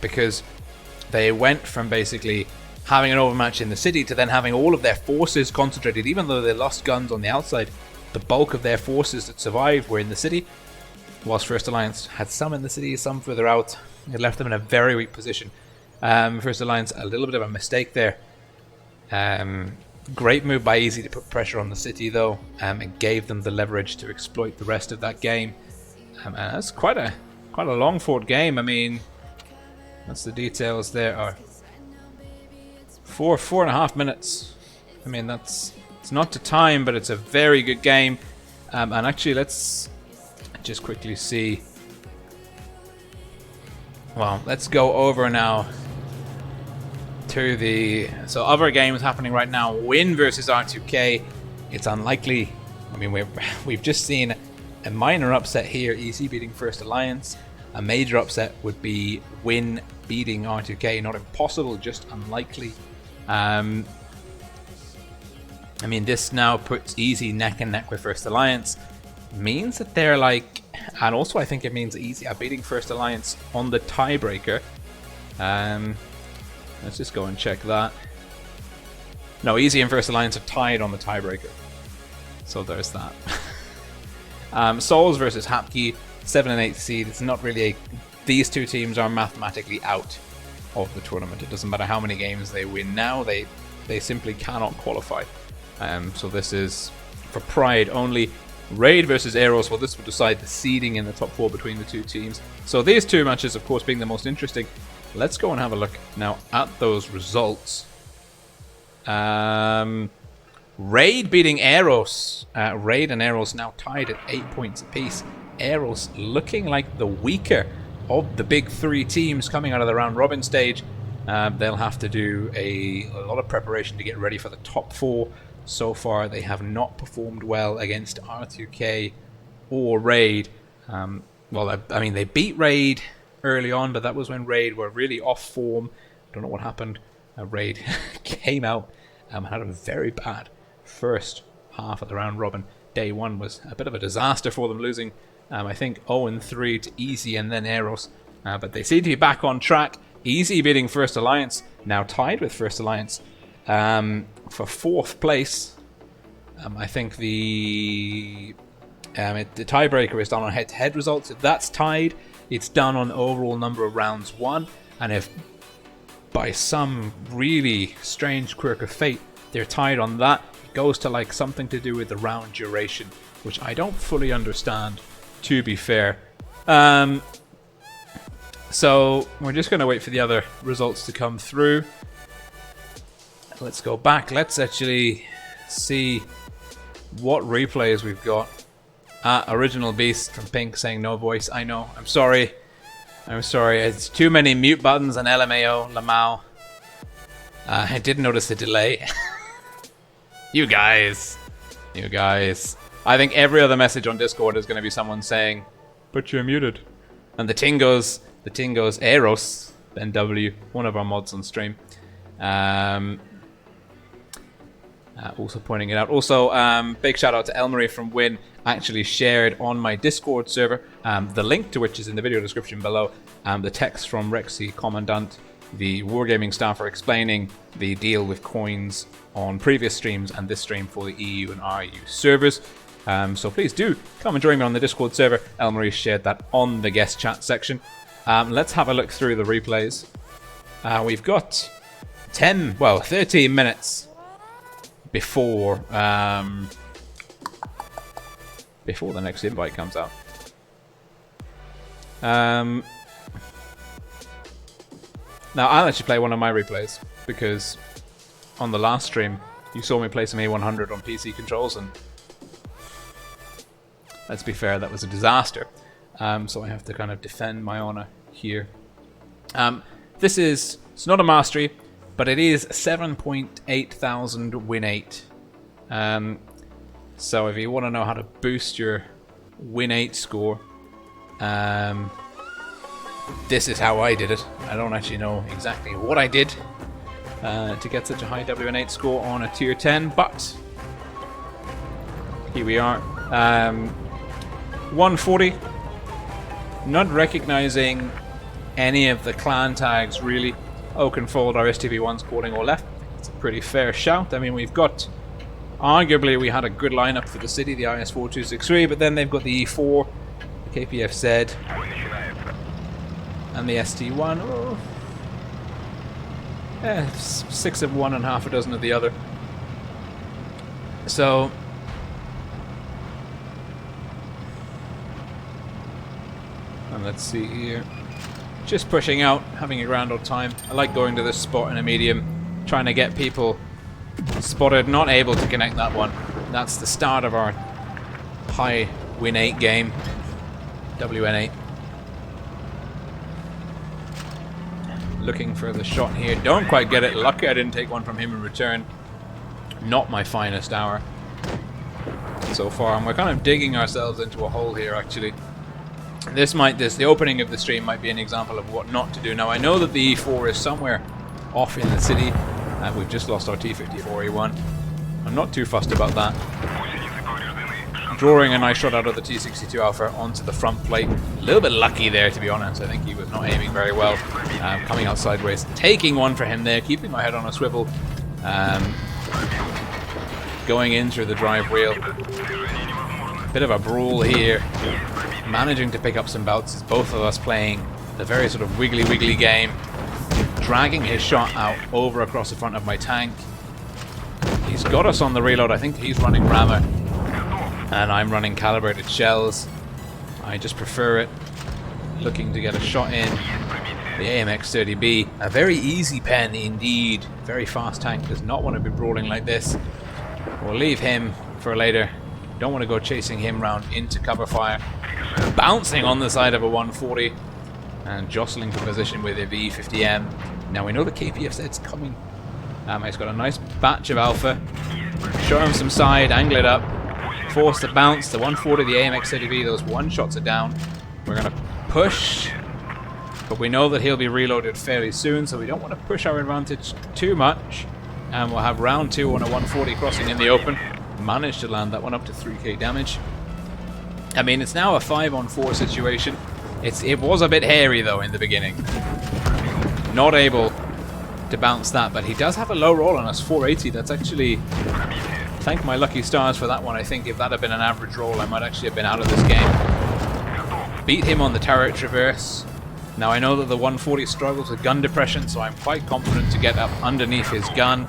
S3: because they went from basically having an overmatch in the city to then having all of their forces concentrated. Even though they lost guns on the outside, the bulk of their forces that survived were in the city, whilst First Alliance had some in the city, some further out. It left them in a very weak position. First Alliance, a little bit of a mistake there. Great move by Easy to put pressure on the city, though. It gave them the leverage to exploit the rest of that game. And that's quite a long fought game. I mean, that's the details there are 4.5 minutes. I mean, it's not to time, but it's a very good game. And actually, let's just quickly see. Well, let's go over now to the other games happening right now. Win versus R2K. It's unlikely. I mean, we've just seen a minor upset here. Easy beating First Alliance. A major upset would be Win beating R2K. Not impossible, just unlikely. I mean, this now puts Easy neck and neck with First Alliance. Means that they're like, and also I think it means Easy are beating First Alliance on the tiebreaker. Let's just go and check that. No, Easy and First Alliance are tied on the tiebreaker. So there's that. Souls versus Hapki, 7 and 8 seed. It's not really these two teams are mathematically out of the tournament. It doesn't matter how many games they win now. They simply cannot qualify. So this is for pride only. Raid versus EROS. Well, this will decide the seeding in the top 4 between the two teams. So these two matches, of course, being the most interesting. Let's go and have a look now at those results. Raid beating EROS. Raid and EROS now tied at 8 points apiece. EROS looking like the weaker of the big 3 teams coming out of the round robin stage. They'll have to do a lot of preparation to get ready for the top 4. So far, they have not performed well against R2K or Raid. Well, I mean, they beat Raid early on, but that was when Raid were really off form. I don't know what happened. Raid came out and had a very bad first half of the round robin. Day 1 was a bit of a disaster for them, losing, I think, 0-3 to Easy and then EROS. But they seem to be back on track. Easy beating First Alliance, now tied with First Alliance for 4th place. I think the tiebreaker is done on head-to-head results. If that's tied, it's done on overall number of rounds won. And if by some really strange quirk of fate they're tied on that, it goes to like something to do with the round duration, which I don't fully understand, to be fair. So we're just going to wait for the other results to come through. Let's go back. Let's actually see what replays we've got. Original Beast from Pink saying no voice. I know. I'm sorry. I'm sorry. It's too many mute buttons and LMAO. Lamau. I didn't notice the delay. You guys. You guys. I think every other message on Discord is going to be someone saying, but you're muted. And the Tingos EROS, Ben W, one of our mods on stream. Also pointing it out. Also, big shout out to Elmarie from Win, actually shared on my Discord server, the link to which is in the video description below, the text from Rexy Commandant, the Wargaming staffer, explaining the deal with coins on previous streams and this stream for the EU and RU servers. So please do come and join me on the Discord server. Elmarie shared that on the guest chat section. Let's have a look through the replays. We've got 13 minutes before the next invite comes out. Now I'll actually play one of my replays, because on the last stream you saw me play some A100 on PC controls, and let's be fair, that was a disaster. So I have to kind of defend my honor here. It's not a mastery, but it is 7,800 win 8. So if you want to know how to boost your win 8 score, this is how I did it. I don't actually know exactly what I did to get such a high WN8 score on a tier 10, but here we are. 140. Not recognizing any of the clan tags really. Oakenfold, our STV1 scoring all left. It's a pretty fair shout. I mean, we've got, arguably we had a good lineup for the city, the IS-4263, but then they've got the E4, the KPFZ, and the ST1. Oh. Yeah, 6 of one and half a dozen of the other. So and let's see here. Just pushing out, having a grand old time. I like going to this spot in a medium, trying to get people spotted, not able to connect that one. That's the start of our high win 8 game. WN8. Looking for the shot here. Don't quite get it. Lucky I didn't take one from him in return. Not my finest hour so far. And we're kind of digging ourselves into a hole here, actually. The opening of the stream might be an example of what not to do. Now, I know that the E4 is somewhere off in the city. We've just lost our T-54E1. I'm not too fussed about that. Drawing a nice shot out of the T-62 Alpha onto the front plate. A little bit lucky there, to be honest. I think he was not aiming very well. Coming out sideways. Taking one for him there. Keeping my head on a swivel. Going in through the drive wheel. Bit of a brawl here. Managing to pick up some bounces. Both of us playing the very sort of wiggly game. Dragging his shot out over across the front of my tank. He's got us on the reload. I think he's running rammer. And I'm running calibrated shells. I just prefer it. Looking to get a shot in. The AMX-30B. A very easy pen indeed. Very fast tank. Does not want to be brawling like this. We'll leave him for later. Don't want to go chasing him round into cover fire. Bouncing on the side of a 140. And jostling for position with a V50M. Now we know the KPFZ's coming. He's got a nice batch of alpha. Show him some side. Angle it up. Force the bounce. The 140, the AMX-30B. Those one shots are down. We're going to push. But we know that he'll be reloaded fairly soon. So we don't want to push our advantage too much. And we'll have round 2 on a 140 crossing in the open. Managed to land that one up to 3k damage. I mean, it's now a 5-on-4 situation. It was a bit hairy though in the beginning. Not able to bounce that, but he does have a low roll on us, 480. That's actually, thank my lucky stars for that one. I think if that had been an average roll, I might actually have been out of this game. Beat him on the turret traverse. Now I know that the 140 struggles with gun depression, so I'm quite confident to get up underneath his gun.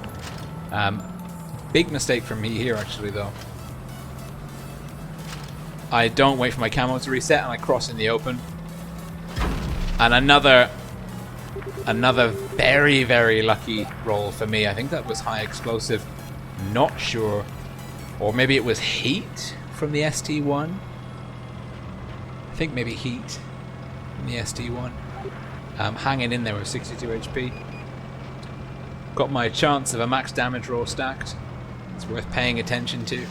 S3: Big mistake from me here actually though. I don't wait for my camo to reset and I cross in the open. And another very lucky roll for me. I think that was high explosive. Not sure. Or maybe it was heat from the ST1. I think maybe heat from the ST1. Hanging in there with 62 HP. Got my chance of a max damage roll stacked. It's worth paying attention to.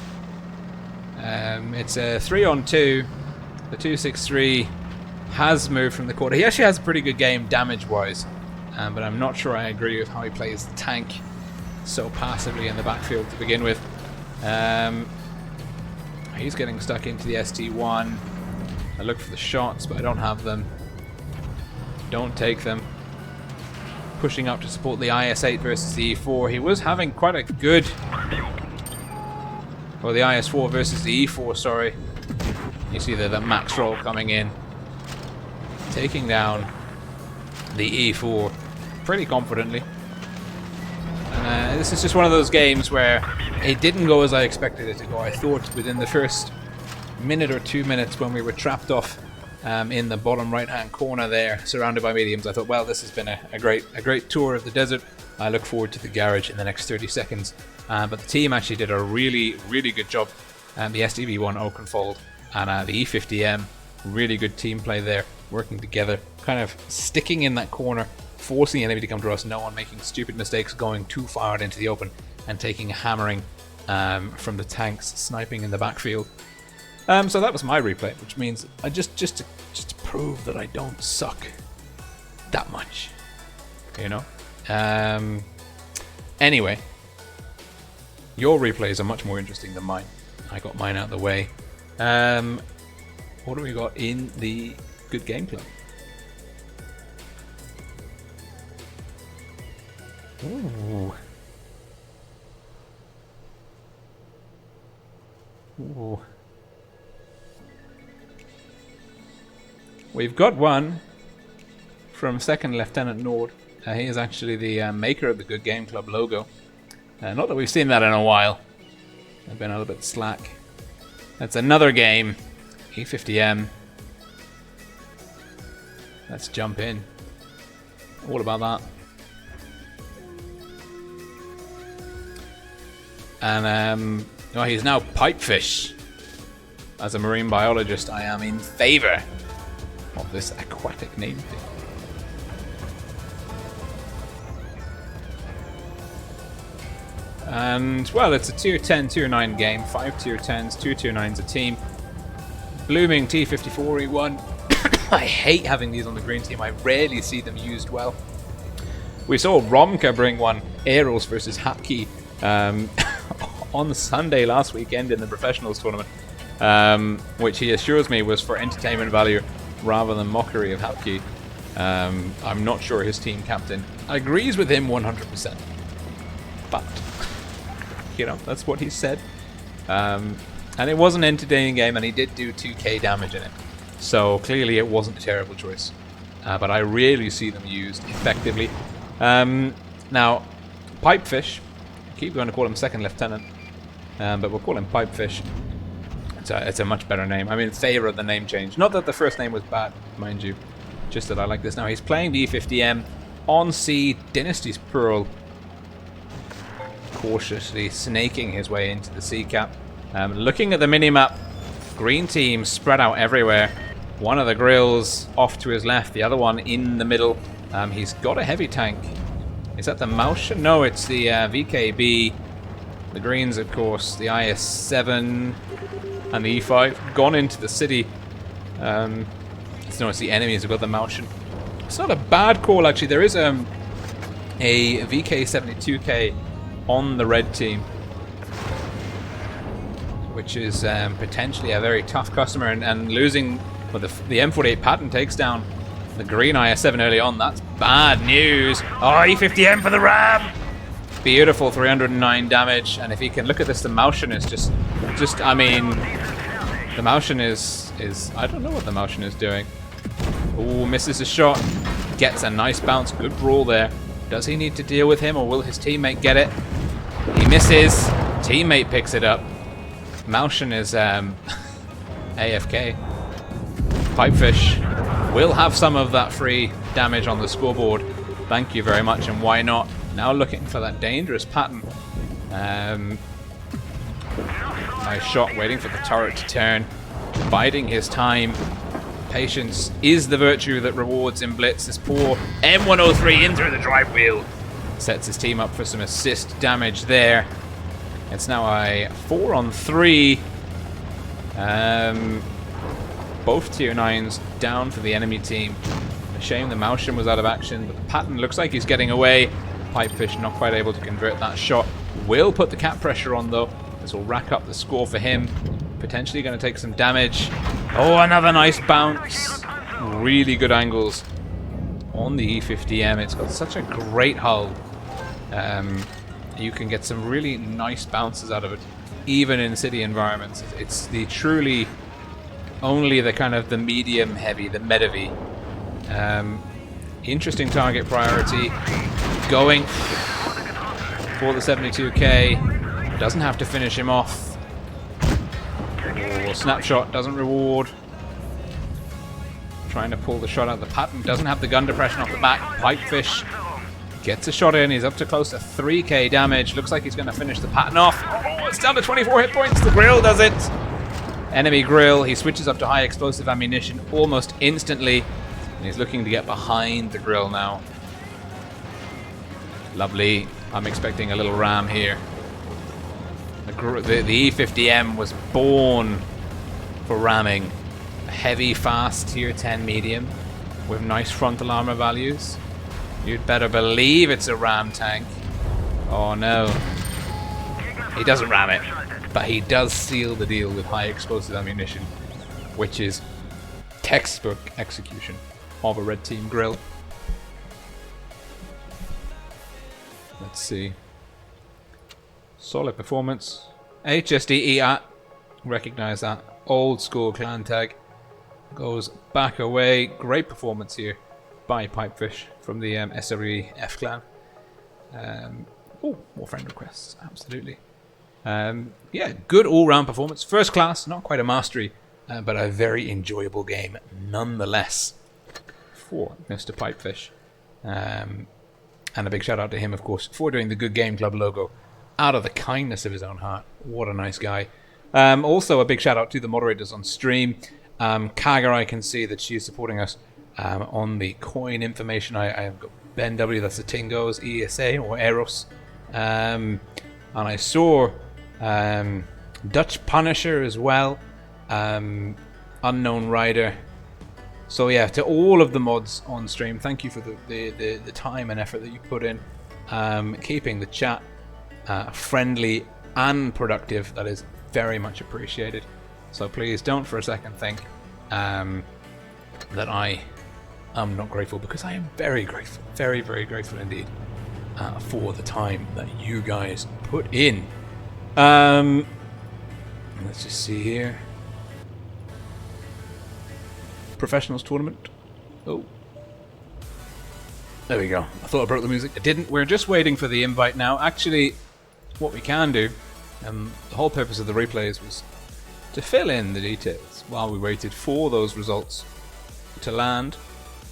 S3: It's a 3-on-2. The 263 has moved from the corner. He actually has a pretty good game damage-wise, but I'm not sure I agree with how he plays the tank so passively in the backfield to begin with. He's getting stuck into the ST1. I look for the shots, but I don't have them. Don't take them. Pushing up to support the IS-8 versus the E4. He was having quite a good... Or the IS-4 versus the E4, sorry. You see the max roll coming in. Taking down the E4 pretty confidently. And this is just one of those games where it didn't go as I expected it to go. I thought within the first minute or 2 minutes when we were trapped off in the bottom right hand corner there, surrounded by mediums, I thought, well, this has been a great tour of the desert. I look forward to the garage in the next 30 seconds. But the team actually did a really good job. The SDV1 Oakenfold and the E50M, really good team play there, working together, kind of sticking in that corner, forcing the enemy to come to us, no one making stupid mistakes, going too far out into the open and taking a hammering from the tanks, sniping in the backfield. So that was my replay, which means I just to prove that I don't suck that much, you know. Anyway, your replays are much more interesting than mine. I got mine out of the way. What do we got in the good game club? Ooh. Ooh. We've got one from Second Lieutenant Nord. He is actually the maker of the Good Game Club logo. Not that we've seen that in a while. I've been a little bit slack. That's another game. E50M. Let's jump in. All about that. And oh, he's now Pipefish. As a marine biologist, I am in favor of this aquatic name thing. And, well, it's a tier 10, tier 9 game. 5 tier 10s, 2 tier 9s a team. Blooming T54E1. I hate having these on the green team. I rarely see them used well. We saw Romka bring one, EROS versus Hapki, on Sunday last weekend in the professionals tournament, which he assures me was for entertainment value rather than mockery of Hapki. I'm not sure his team captain agrees with him 100%, but you know, that's what he said. And it was an entertaining game, and he did do 2k damage in it, so clearly it wasn't a terrible choice. But I rarely see them used effectively. Now, Pipefish, I keep going to call him Second Lieutenant, but we'll call him Pipefish. It's a much better name. I'm in favor of the name change. Not that the first name was bad, mind you, just that I like this now. He's playing the E50M on sea, Dynasty's Pearl, cautiously snaking his way into the sea cap. Looking at the minimap, green team spread out everywhere. One of the grills off to his left, the other one in the middle. He's got a heavy tank. Is that the Mausha? No, it's the VKB. The greens, of course, the IS-7 and the E5 gone into the city. So it's the enemies who've got the Mausha. It's not a bad call, actually. There is a VK72K on the red team, which is potentially a very tough customer, and losing, well, the M48 Patton takes down the green IS-7 early on. That's bad news. Oh, E50M for the ram! Beautiful 309 damage, and if he can look at this, the Maushan is just I mean, the Maushan is I don't know what the Maushan is doing. Ooh, misses a shot, gets a nice bounce, good brawl there. Does he need to deal with him, or will his teammate get it? He misses, teammate picks it up. Maushan is AFK. Pipefish will have some of that free damage on the scoreboard. Thank you very much, and why not? Now looking for that dangerous Patton. Nice shot, waiting for the turret to turn. Biding his time. Patience is the virtue that rewards in Blitz. This poor M103 in through the drive wheel. Sets his team up for some assist damage there. It's now a 4-on-3. Both tier 9s down for the enemy team. A shame the Maushan was out of action, but the Patton looks like he's getting away. Pipefish not quite able to convert that shot. Will put the cap pressure on, though. This will rack up the score for him. Potentially going to take some damage. Oh, another nice bounce. Really good angles on the E50M. It's got such a great hull. You can get some really nice bounces out of it, even in city environments. It's the truly only the kind of the medium heavy, the Medivi. Interesting target priority. Going for the 72k. Doesn't have to finish him off. Oh, snapshot doesn't reward. Trying to pull the shot out. The Patton doesn't have the gun depression off the back. Pipefish gets a shot in. He's up to close to 3k damage. Looks like he's going to finish the Patton off. Oh, it's down to 24 hit points. The grill does it. Enemy grill. He switches up to high explosive ammunition almost instantly. And he's looking to get behind the grill now. Lovely. I'm expecting a little ram here. The E50M was born for ramming. A heavy, fast tier 10 medium with nice frontal armor values. You'd better believe it's a ram tank. Oh no. He doesn't ram it, but he does seal the deal with high explosive ammunition, which is textbook execution of a red team grill. Let's see. Solid performance. HSDE recognize that. Old school clan tag. Goes back away. Great performance here by Pipefish from the SRE F clan. Oh, more friend requests. Absolutely. Yeah, good all-round performance. First class, not quite a mastery, but a very enjoyable game nonetheless for Mr. Pipefish. And a big shout out to him, of course, for doing the Good Game Club logo out of the kindness of his own heart. What a nice guy. Also, a big shout out to the moderators on stream. Kaga, I can see that she's supporting us on the coin information. I've got Ben W, that's the Tingo's ESA or EROS. And I saw Dutch Punisher as well. Unknown Rider. So yeah, to all of the mods on stream, thank you for the time and effort that you put in, keeping the chat friendly and productive. That is very much appreciated. So please don't for a second think that I am not grateful, because I am very grateful, very, very grateful indeed for the time that you guys put in. Let's just see here. Professionals tournament. Oh, there we go. I thought I broke the music. I didn't. We're just waiting for the invite now. Actually, what we can do, and the whole purpose of the replays was to fill in the details while we waited for those results to land.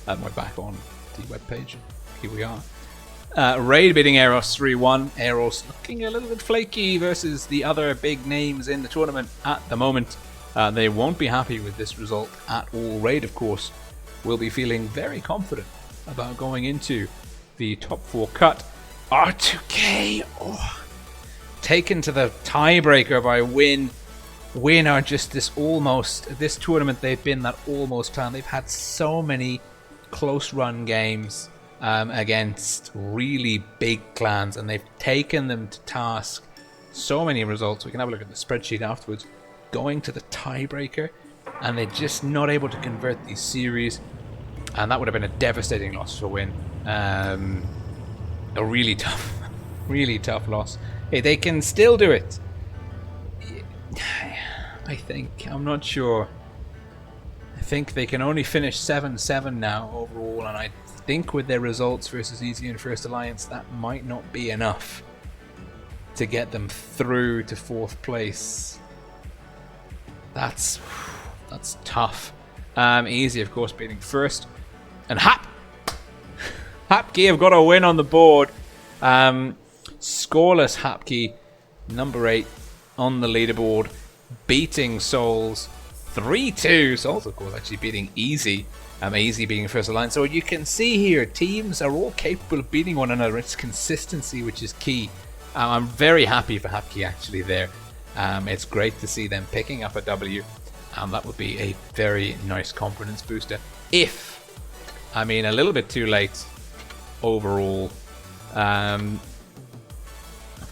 S3: We're back on the webpage. Here we are. Raid beating EROS 3-1. EROS looking a little bit flaky versus the other big names in the tournament at the moment. They won't be happy with this result at all. Raid, of course, will be feeling very confident about going into the top 4 cut. R2K, taken to the tiebreaker by Win. Win are just this tournament, they've been that almost clan. They've had so many close run games against really big clans, and they've taken them to task. So many results. We can have a look at the spreadsheet afterwards. Going to the tiebreaker, and they're just not able to convert these series, and that would have been a devastating loss for Win. A really tough loss. Hey, they can still do it, I think. I'm not sure. I think they can only finish 7-7 now overall, and I think with their results versus Easy and First Alliance, that might not be enough to get them through to 4th place. That's tough. Easy, of course, beating first. And Hapki have got a win on the board. Scoreless Hapki, number 8 on the leaderboard, beating Souls 3-2. Souls, of course, actually beating Easy. Easy beating First Alliance. So you can see here, teams are all capable of beating one another. It's consistency which is key. I'm very happy for Hapki actually there. It's great to see them picking up a W, and that would be a very nice confidence booster. A little bit too late overall. Of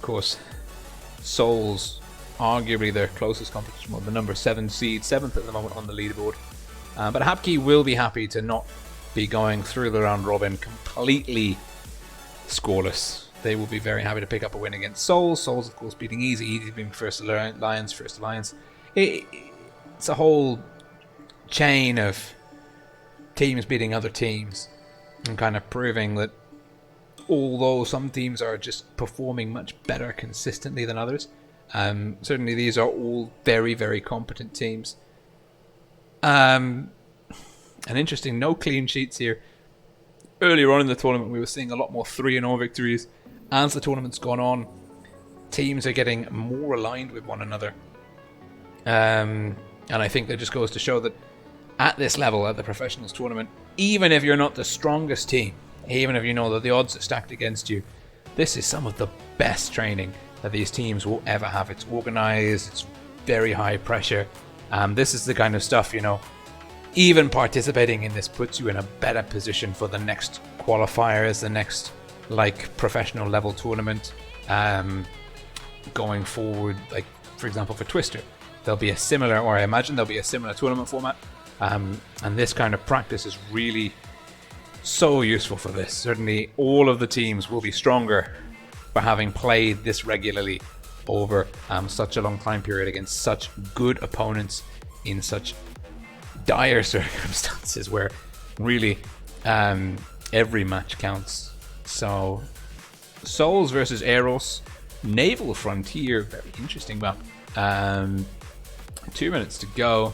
S3: course, Souls, arguably their closest competition, well, the number 7 seed, 7th at the moment on the leaderboard. But Hapki will be happy to not be going through the round robin completely scoreless. They will be very happy to pick up a win against Souls. Souls, of course, beating Easy. Easy beating First Alliance. It's a whole chain of teams beating other teams and kind of proving that although some teams are just performing much better consistently than others, certainly these are all very, very competent teams. And interesting, no clean sheets here. Earlier on in the tournament, we were seeing a lot more 3-0 victories. As the tournament's gone on, teams are getting more aligned with one another. And I think that just goes to show that at this level, at the professionals tournament, even if you're not the strongest team, even if you know that the odds are stacked against you, this is some of the best training that these teams will ever have. It's organized, it's very high pressure. This is the kind of stuff, even participating in this puts you in a better position for the next qualifiers, the next professional level tournament going forward. Like, for example, for Twister, there'll be a similar, or I imagine there'll be a similar tournament format, and this kind of practice is really so useful for this. Certainly all of the teams will be stronger for having played this regularly over such a long time period against such good opponents in such dire circumstances where really every match counts. So Souls versus EROS, Naval Frontier, very interesting map. 2 minutes to go.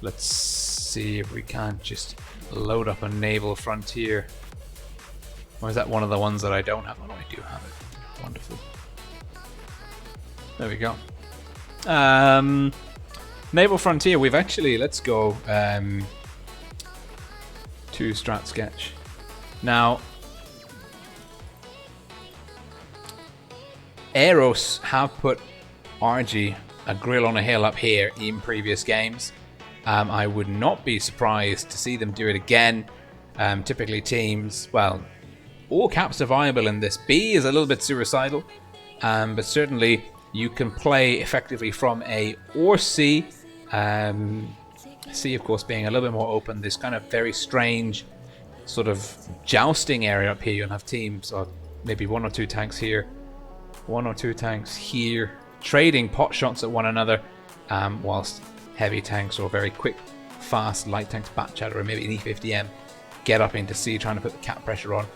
S3: Let's see if we can't just load up a Naval Frontier. Or is that one of the ones that I don't have? Oh, no, I do have it. Wonderful. There we go. Naval Frontier, we've actually, let's go to strat sketch. Now, EROS have put RG a grill on a hill up here in previous games. I would not be surprised to see them do it again. Typically teams, well, all caps are viable in this. B is a little bit suicidal, but certainly you can play effectively from A or C. C, of course, being a little bit more open. This kind of very strange sort of jousting area up here. You'll have teams, or maybe 1 or 2 tanks here, 1 or 2 tanks here, trading pot shots at one another, whilst heavy tanks or very quick, fast light tanks, bat chatter, or maybe an E50M get up into C, trying to put the cap pressure on.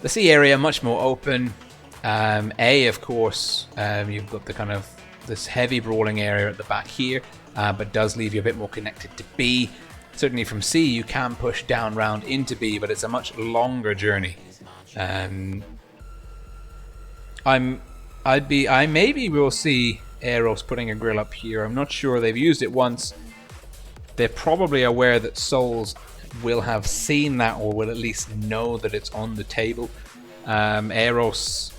S3: The C area much more open. A, of course, you've got the kind of this heavy brawling area at the back here, but does leave you a bit more connected to B. Certainly from C, you can push down round into B, but it's a much longer journey. I maybe will see EROS putting a grill up here. I'm not sure. They've used it once. They're probably aware that Souls will have seen that, or will at least know that it's on the table. EROS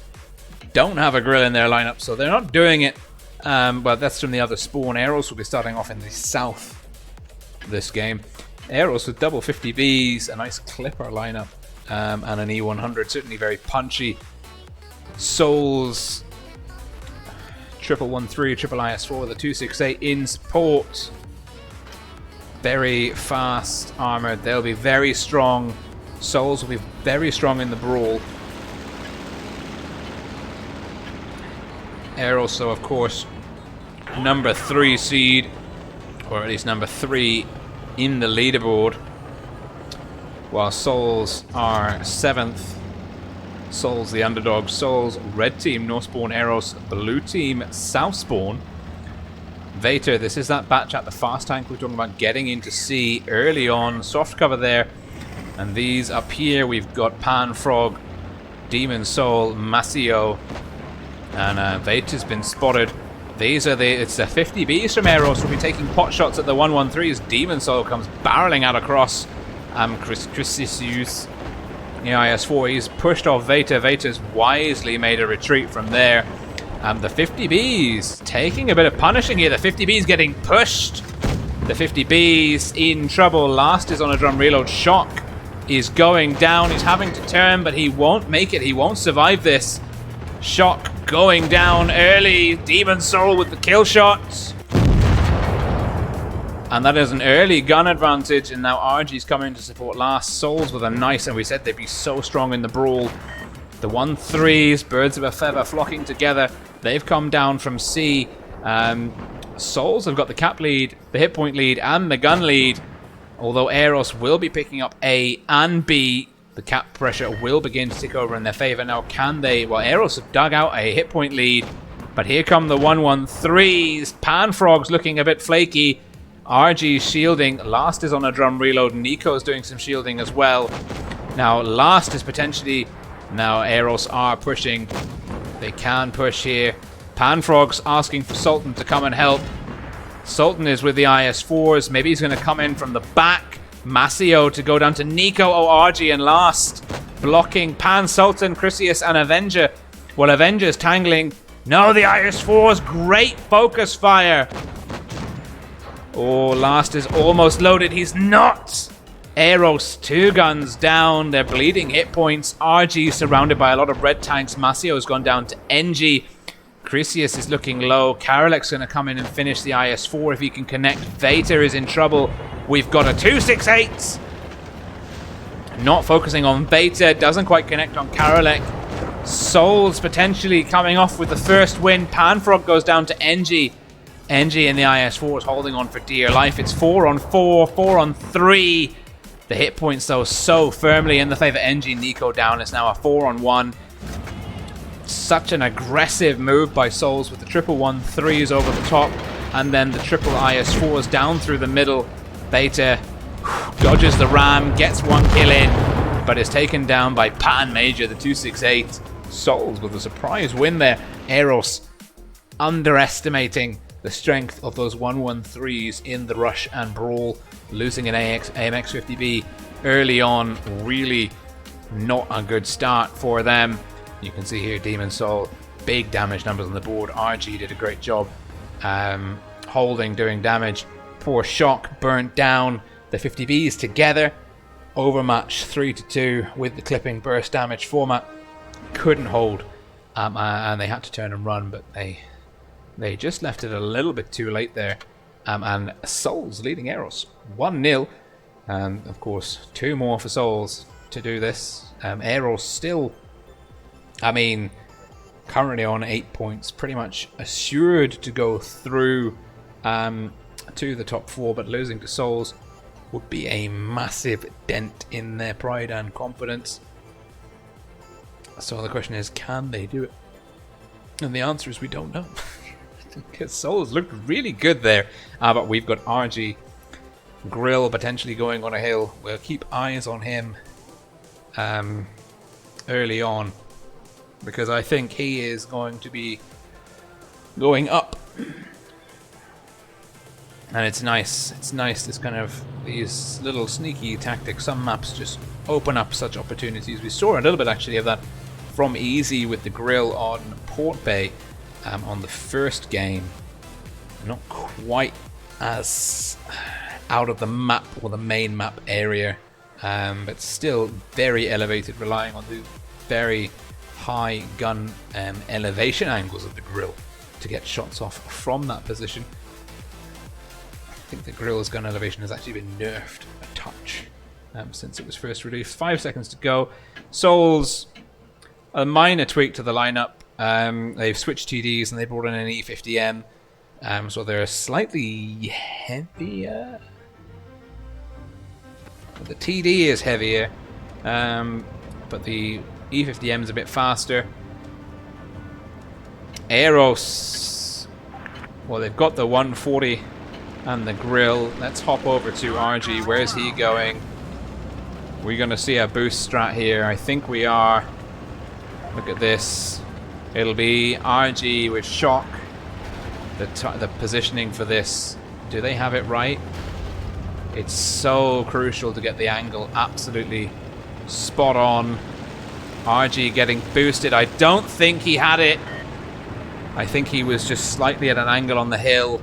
S3: don't have a grill in their lineup, so they're not doing it. But that's from the other spawn. EROS will be starting off in the south this game. EROS with double 50Bs, a nice clipper lineup, and an E100, certainly very punchy. Souls 113, triple IS4, the 268 in support. Very fast armored. They'll be very strong. Souls will be very strong in the brawl. EROS, so of course, number 3 seed, or at least number 3 in the leaderboard, while Souls are 7th. Souls the underdog. Souls red team, no spawn. EROS blue team, south spawn. Vater, this is that batch at the fast tank we're talking about, getting into C early on. Soft cover there. And these up here, we've got Pan Frog, Demon Soul, Masio, and Vater's been spotted. These are it's the 50Bs from EROS. Will be taking pot shots at the 113s. Demon Soul comes barreling out across. Christisius, the IS4, he's pushed off Vater. Vater's wisely made a retreat from there. The 50Bs taking a bit of punishing here. The 50Bs getting pushed. The 50Bs in trouble. Last is on a drum reload. Shock is going down. He's having to turn, but he won't make it. He won't survive this. Shock going down early. Demon Soul with the kill shot. And that is an early gun advantage. And now RG's coming to support Last. Souls with a nice, and we said they'd be so strong in the brawl. The 1-3s, birds of a feather flocking together. They've come down from C. Souls have got the cap lead, the hit point lead, and the gun lead. Although EROS will be picking up A and B, the cap pressure will begin to tick over in their favor. Now, can they? Well, EROS have dug out a hit point lead, but here come the 1-1-3s. Panfrog's looking a bit flaky. RG's shielding. Last is on a drum reload. Nico's doing some shielding as well. Now, Last is potentially... Now, EROS are pushing. They can push here. Panfrog's asking for Sultan to come and help. Sultan is with the IS4s. Maybe he's going to come in from the back. Masio to go down to Nico. Oh, RG and Last blocking Pan, Sultan, Chrysius, and Avenger. Well, Avenger's tangling. No, the IS4s. Great focus fire. Oh, Last is almost loaded. He's not. EROS, 2 guns down. They're bleeding hit points. RG surrounded by a lot of red tanks. Masio's gone down to NG. Chrysius is looking low. Karolek's going to come in and finish the IS4 if he can connect. Vater is in trouble. We've got a 268. Not focusing on Vater. Doesn't quite connect on Karolek. Souls potentially coming off with the first win. Panfrog goes down to NG. NG and the IS4 is holding on for dear life. It's 4-on-4, 4-on-3. The hit points, though, so firmly in the favor. NG. Nico down. It's now a 4-on-1. Such an aggressive move by Souls with the triple 1-3s over the top, and then the triple IS-4s down through the middle. Beta dodges the ram, gets one kill in, but is taken down by Pan Major, the 268. Souls with a surprise win there. EROS underestimating the strength of those 1-1-3s in the rush and brawl, losing an AMX-50B early on. Really not a good start for them. You can see here Demon Soul, big damage numbers on the board. RG did a great job holding, doing damage. Poor Shock burnt down the 50Bs together. Overmatch 3-2 with the clipping burst damage format. Couldn't hold, and they had to turn and run, but they just left it a little bit too late there. And Souls leading EROS 1-0. And of course, 2 more for Souls to do this. EROS still, I mean, currently on 8 points, pretty much assured to go through to the top 4, but losing to Souls would be a massive dent in their pride and confidence. So the question is, can they do it? And the answer is we don't know. Because Souls looked really good there. But we've got RG Grill potentially going on a hill. We'll keep eyes on him early on, because I think he is going to be going up. And it's nice. It's nice, this kind of, these little sneaky tactics. Some maps just open up such opportunities. We saw a little bit actually of that from Easy with the grill on Port Bay on the first game. Not quite as out of the map or the main map area, but still very elevated, relying on the very high gun elevation angles of the grill to get shots off from that position. I think the grill's gun elevation has actually been nerfed a touch since it was first released. 5 seconds to go. Souls, a minor tweak to the lineup. They've switched TDs and they brought in an E50M, so they're slightly heavier. The TD is heavier, but the E50M is a bit faster. EROS, well, they've got the 140 and the grill. Let's hop over to RG. Where's he going? We're going to see a boost strat here. I think we are. Look at this. It'll be RG with Shock. The positioning for this. Do they have it right? It's so crucial to get the angle absolutely spot on. RG getting boosted. I don't think he had it. I think he was just slightly at an angle on the hill.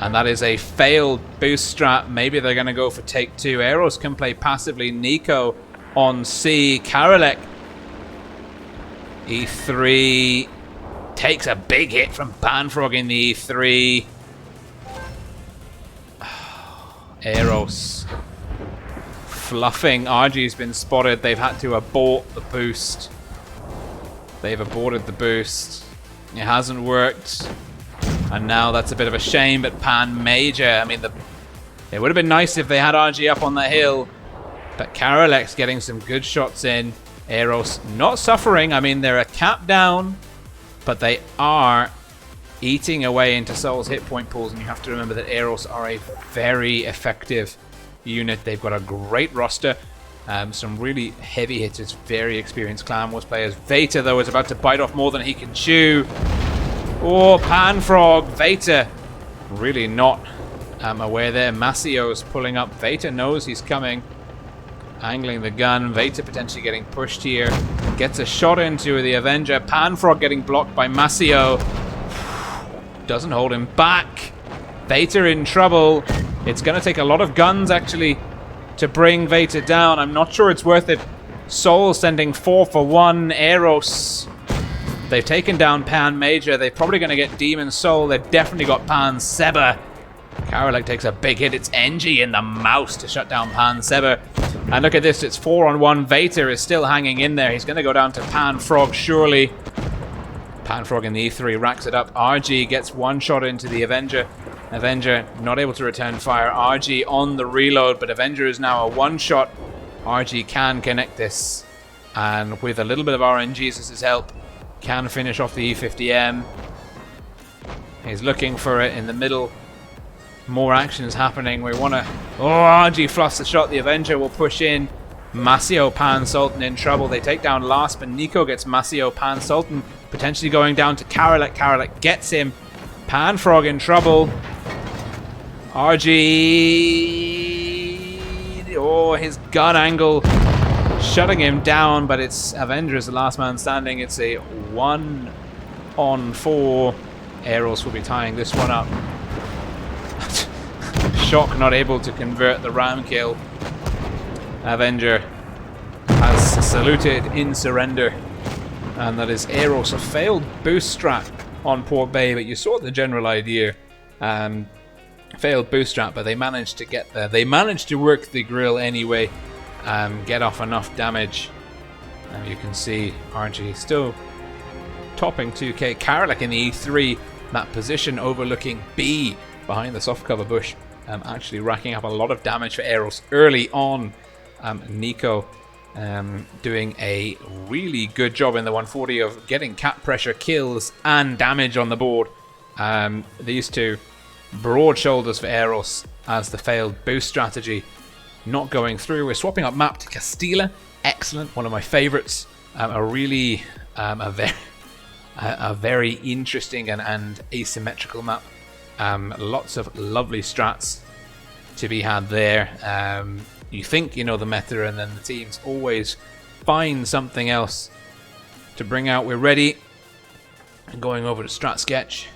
S3: And that is a failed boost strat. Maybe they're going to go for take 2. EROS can play passively. Nico on C. Karolek. E3. Takes a big hit from Panfrog in the E3. EROS. Fluffing. RG's been spotted. They've had to abort the boost. They've aborted the boost. It hasn't worked. And now that's a bit of a shame, but Pan Major, I mean, it would have been nice if they had RG up on the hill, but Karolek's getting some good shots in. EROS not suffering. I mean, they're a cap down, but they are eating away into Soul's hit point pools, and you have to remember that EROS are a very effective unit. They've got a great roster, some really heavy hitters, very experienced Clan Wars players. Veta, though, is about to bite off more than he can chew. Oh, Panfrog. Veta really not aware there. Macio's pulling up. Veta knows he's coming. Angling the gun. Veta potentially getting pushed here. Gets a shot into the Avenger. Panfrog getting blocked by Macio. Doesn't hold him back. Veta in trouble. It's going to take a lot of guns, actually, to bring Veta down. I'm not sure it's worth it. Soul sending 4 for 1. EROS. They've taken down Pan Major. They're probably going to get Demon Soul. They've definitely got Pan Seba. Karolek takes a big hit. It's NG in the mouse to shut down Pan Seba. And look at this. It's 4-on-1. Veta is still hanging in there. He's going to go down to Panfrog, surely. Panfrog in the E3 racks it up. RG gets one shot into the Avenger. Avenger not able to return fire. RG on the reload, but Avenger is now a one-shot. RG can connect this. And with a little bit of RNGesus' help, can finish off the E50M. He's looking for it in the middle. More action is happening. We want to... Oh, RG fluffs the shot. The Avenger will push in. Masio, Pan, Sultan in trouble. They take down Lasp, and Nico gets Masio, Pan, Sultan, potentially going down to Karalek. Karalek gets him. Panfrog in trouble. RG... Oh, his gun angle shutting him down, but it's Avenger is the last man standing. It's a 1-on-4. EROS will be tying this one up. Shock not able to convert the ram kill. Avenger has saluted in surrender. And that is EROS, a failed boost strat on Port Bay, but you saw the general idea. Failed boost strat, but they managed to get there. They managed to work the grill anyway, get off enough damage. And you can see RG still topping 2k. Karalek in the E3, that position overlooking B behind the soft cover bush. Actually racking up a lot of damage for EROS early on. Nico doing a really good job in the 140 of getting cap pressure, kills, and damage on the board. These two broad shoulders for EROS as the failed boost strategy not going through. We're swapping up map to Castilla. Excellent, one of my favorites. A very interesting and asymmetrical map. Lots of lovely strats to be had there. You think you know the meta, and then the teams always find something else to bring out. We're ready. Going over to strat sketch.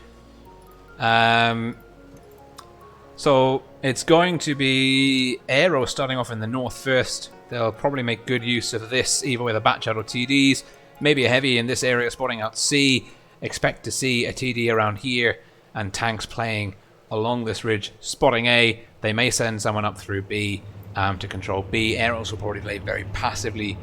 S3: So it's going to be EROS starting off in the north first. They'll probably make good use of this, either with a batch out or TDs. Maybe a heavy in this area spotting out C. Expect to see a TD around here, and tanks playing along this ridge spotting A. They may send someone up through B to control B. EROS will probably play very passively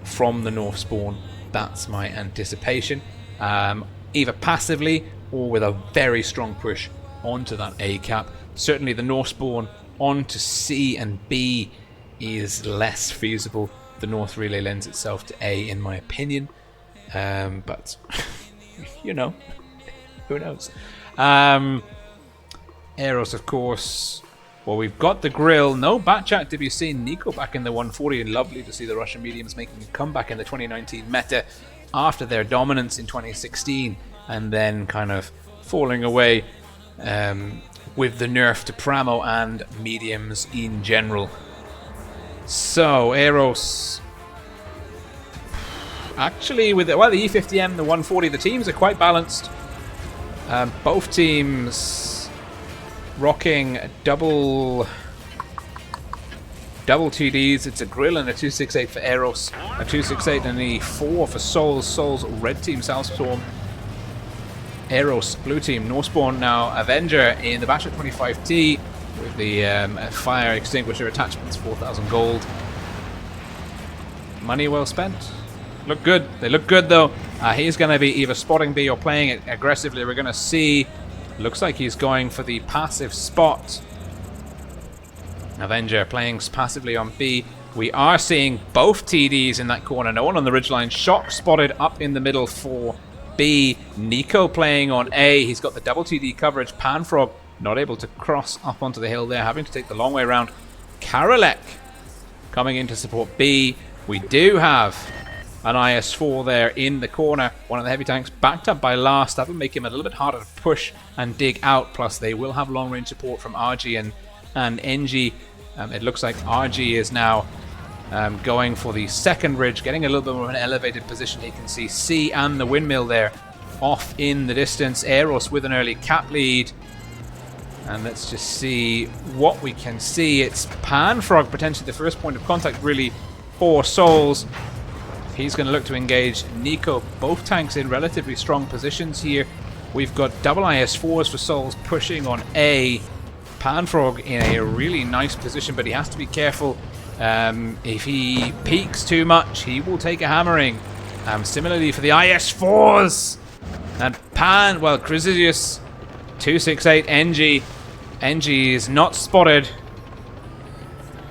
S3: from the north spawn. That's my anticipation. Either passively or with a very strong push onto that A cap. Certainly the north spawn onto C and B is less feasible. The north relay lends itself to A in my opinion. But you know, who knows? EROS, of course. Well, we've got the grill. No batch out to be seen. Nico back in the 140, and lovely to see the Russian mediums making a comeback in the 2019 meta after their dominance in 2016, and then kind of falling away with the nerf to Pramo and mediums in general. So EROS, actually, with the E50M, the 140, the teams are quite balanced. Both teams rocking double TDs. It's a grill and a 268 for EROS, a 268 and a 4 for Souls. Souls red team Southstorm. EROS blue team North Spawn now. Avenger in the Batch at 25T with the fire extinguisher attachments, 4,000 gold. Money well spent. Look good. They look good though. He's going to be either spotting B or playing it aggressively. We're going to see. Looks like he's going for the passive spot. Avenger playing passively on B. We are seeing both TDs in that corner. No one on the ridgeline. Shock spotted up in the middle for B. Nico playing on A. He's got the double TD coverage. Panfrog not able to cross up onto the hill there, having to take the long way around. Karalek coming in to support B. We do have an IS-4 there in the corner. One of the heavy tanks backed up by Last. That will make him a little bit harder to push and dig out. Plus, they will have long-range support from RG and NG. It looks like RG is now going for the second ridge, getting a little bit more of an elevated position. You can see C and the windmill there off in the distance. EROS with an early cap lead. And let's just see what we can see. It's Panfrog, potentially the first point of contact, really, for Souls. He's going to look to engage Nico. Both tanks in relatively strong positions here. We've got double IS-4s for Souls pushing on A. Panfrog in a really nice position, but he has to be careful. If he peeks too much, he will take a hammering. Similarly for the IS-4s. And Chrysidius, 268 NG. NG is not spotted,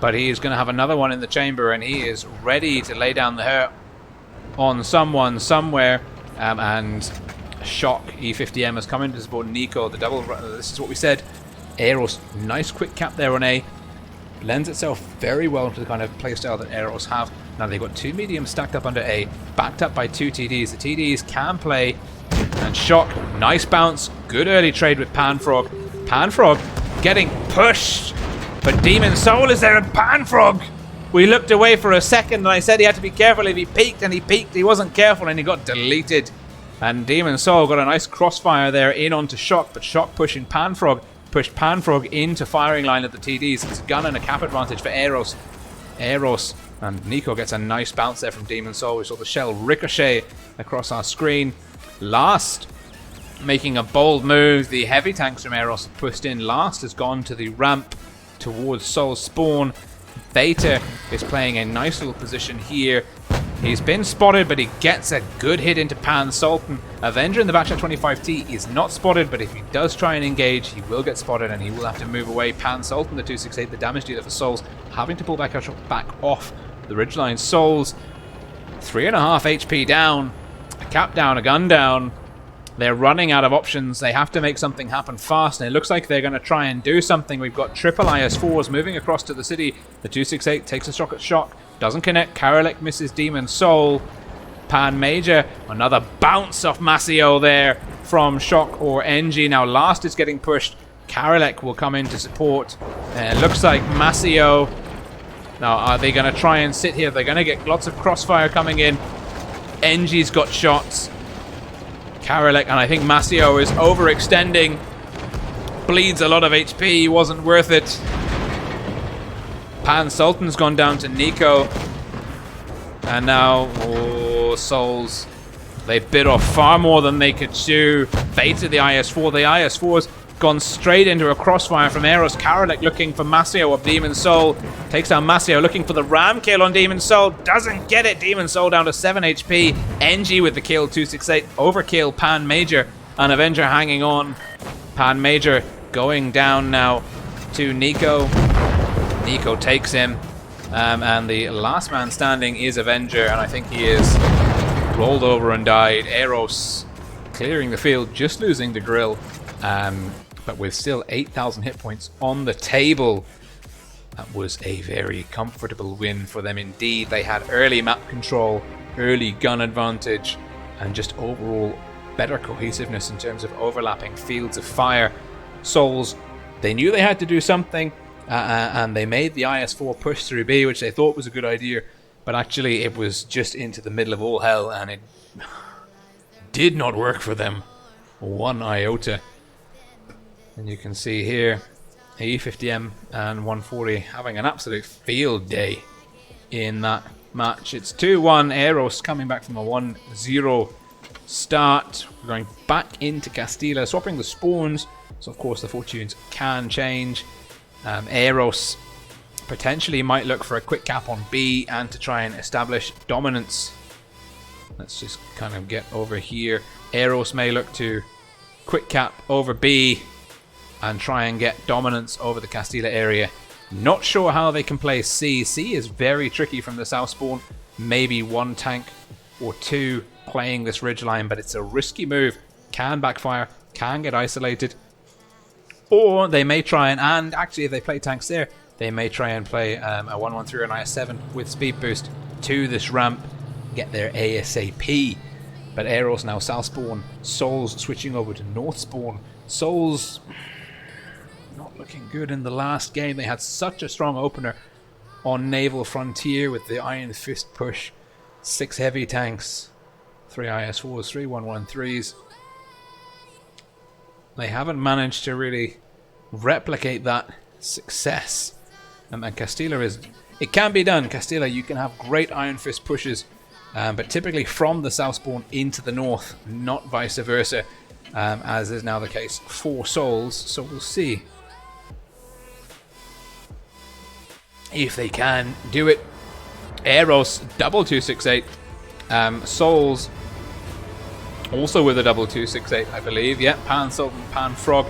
S3: but he is going to have another one in the chamber, and he is ready to lay down the hurt on someone somewhere. And Shock E50M has come in to support Nico. The double. This is what we said. EROS, nice quick cap there on A. Lends itself very well to the kind of playstyle that EROS have. Now they've got 2 mediums stacked up under A, backed up by 2 TDs. The TDs can play. And Shock, nice bounce. Good early trade with Panfrog. Panfrog getting pushed. But Demon Soul is there, and Panfrog. We looked away for a second and I said he had to be careful if he peeked, and he peeked. He wasn't careful and he got deleted. And Demon Soul got a nice crossfire there in onto Shock, but Shock pushing Panfrog. Pushed Panfrog into firing line of the TDs. It's a gun and a cap advantage for EROS. EROS. And Nico gets a nice bounce there from Demon Soul. We saw the shell ricochet across our screen. Last, making a bold move. The heavy tanks from EROS pushed in. Last has gone to the ramp towards Soul's spawn. Beta is playing a nice little position here. He's been spotted, but he gets a good hit into Pan Sultan. Avenger in the backshot 25T is not spotted, but if he does try and engage, he will get spotted and he will have to move away. Pan Sultan, the 268, the damage dealer for Souls, having to pull back off the ridgeline. Souls, 3.5 HP down, a cap down, a gun down. They're running out of options. They have to make something happen fast, and it looks like they're going to try and do something. We've got triple IS-4s moving across to the city. The 268 takes a shot at Shock. Doesn't connect. Karelek misses Demon Soul. Pan Major. Another bounce off Masio there from Shock or NG. Now Last is getting pushed. Karelek will come in to support. And it looks like Masio. Now are they going to try and sit here? They're going to get lots of crossfire coming in. NG's got shots. Karelek, and I think Masio is overextending. Bleeds a lot of HP. Wasn't worth it. Pan Sultan's gone down to Nico. And now, Souls. They bit off far more than they could chew. Baited the IS-4. The IS-4's gone straight into a crossfire from EROS. Karelek looking for Masio of Demon Soul. Takes down Masio, looking for the ram kill on Demon Soul. Doesn't get it. Demon Soul down to 7 HP. NG with the kill, 268. Overkill, Pan Major. And Avenger hanging on. Pan Major going down now to Nico. Nico takes him, and the last man standing is Avenger, and I think he is rolled over and died. EROS clearing the field, just losing the grill, but with still 8,000 hit points on the table. That was a very comfortable win for them indeed. They had early map control, early gun advantage, and just overall better cohesiveness in terms of overlapping fields of fire. Souls, they knew they had to do something. And they made the IS-4 push through B, which they thought was a good idea, but actually it was just into the middle of all hell, and it did not work for them one iota. And you can see here E50M and 140 having an absolute field day in that match. It's 2-1. EROS coming back from a 1-0 start. We're going back into Castilla, swapping the spawns, so of course the fortunes can change. EROS potentially might look for a quick cap on B and to try and establish dominance. Let's just kind of get over here. EROS may look to quick cap over B and try and get dominance over the Castilla area. Not sure how they can play C. C is very tricky from the south spawn. Maybe 1 tank or 2 playing this ridgeline, but it's a risky move. Can backfire, can get isolated. Or they may try and actually if they play tanks there, they may try and play a 113 or an IS-7 with speed boost to this ramp, get there ASAP. But EROS now south spawn, Souls switching over to north spawn. Souls not looking good in the last game. They had such a strong opener on Naval Frontier with the Iron Fist push. 6 heavy tanks, 3 IS-4s, 3 113s. They haven't managed to really replicate that success. And Castilla is... It can be done. Castilla, you can have great Iron Fist pushes, but typically from the south spawn into the north, not vice versa, as is now the case for Souls. So we'll see if they can do it. EROS, double 268. Souls also with a double 268, I believe. Yeah, Pan Sultan, Pan Frog.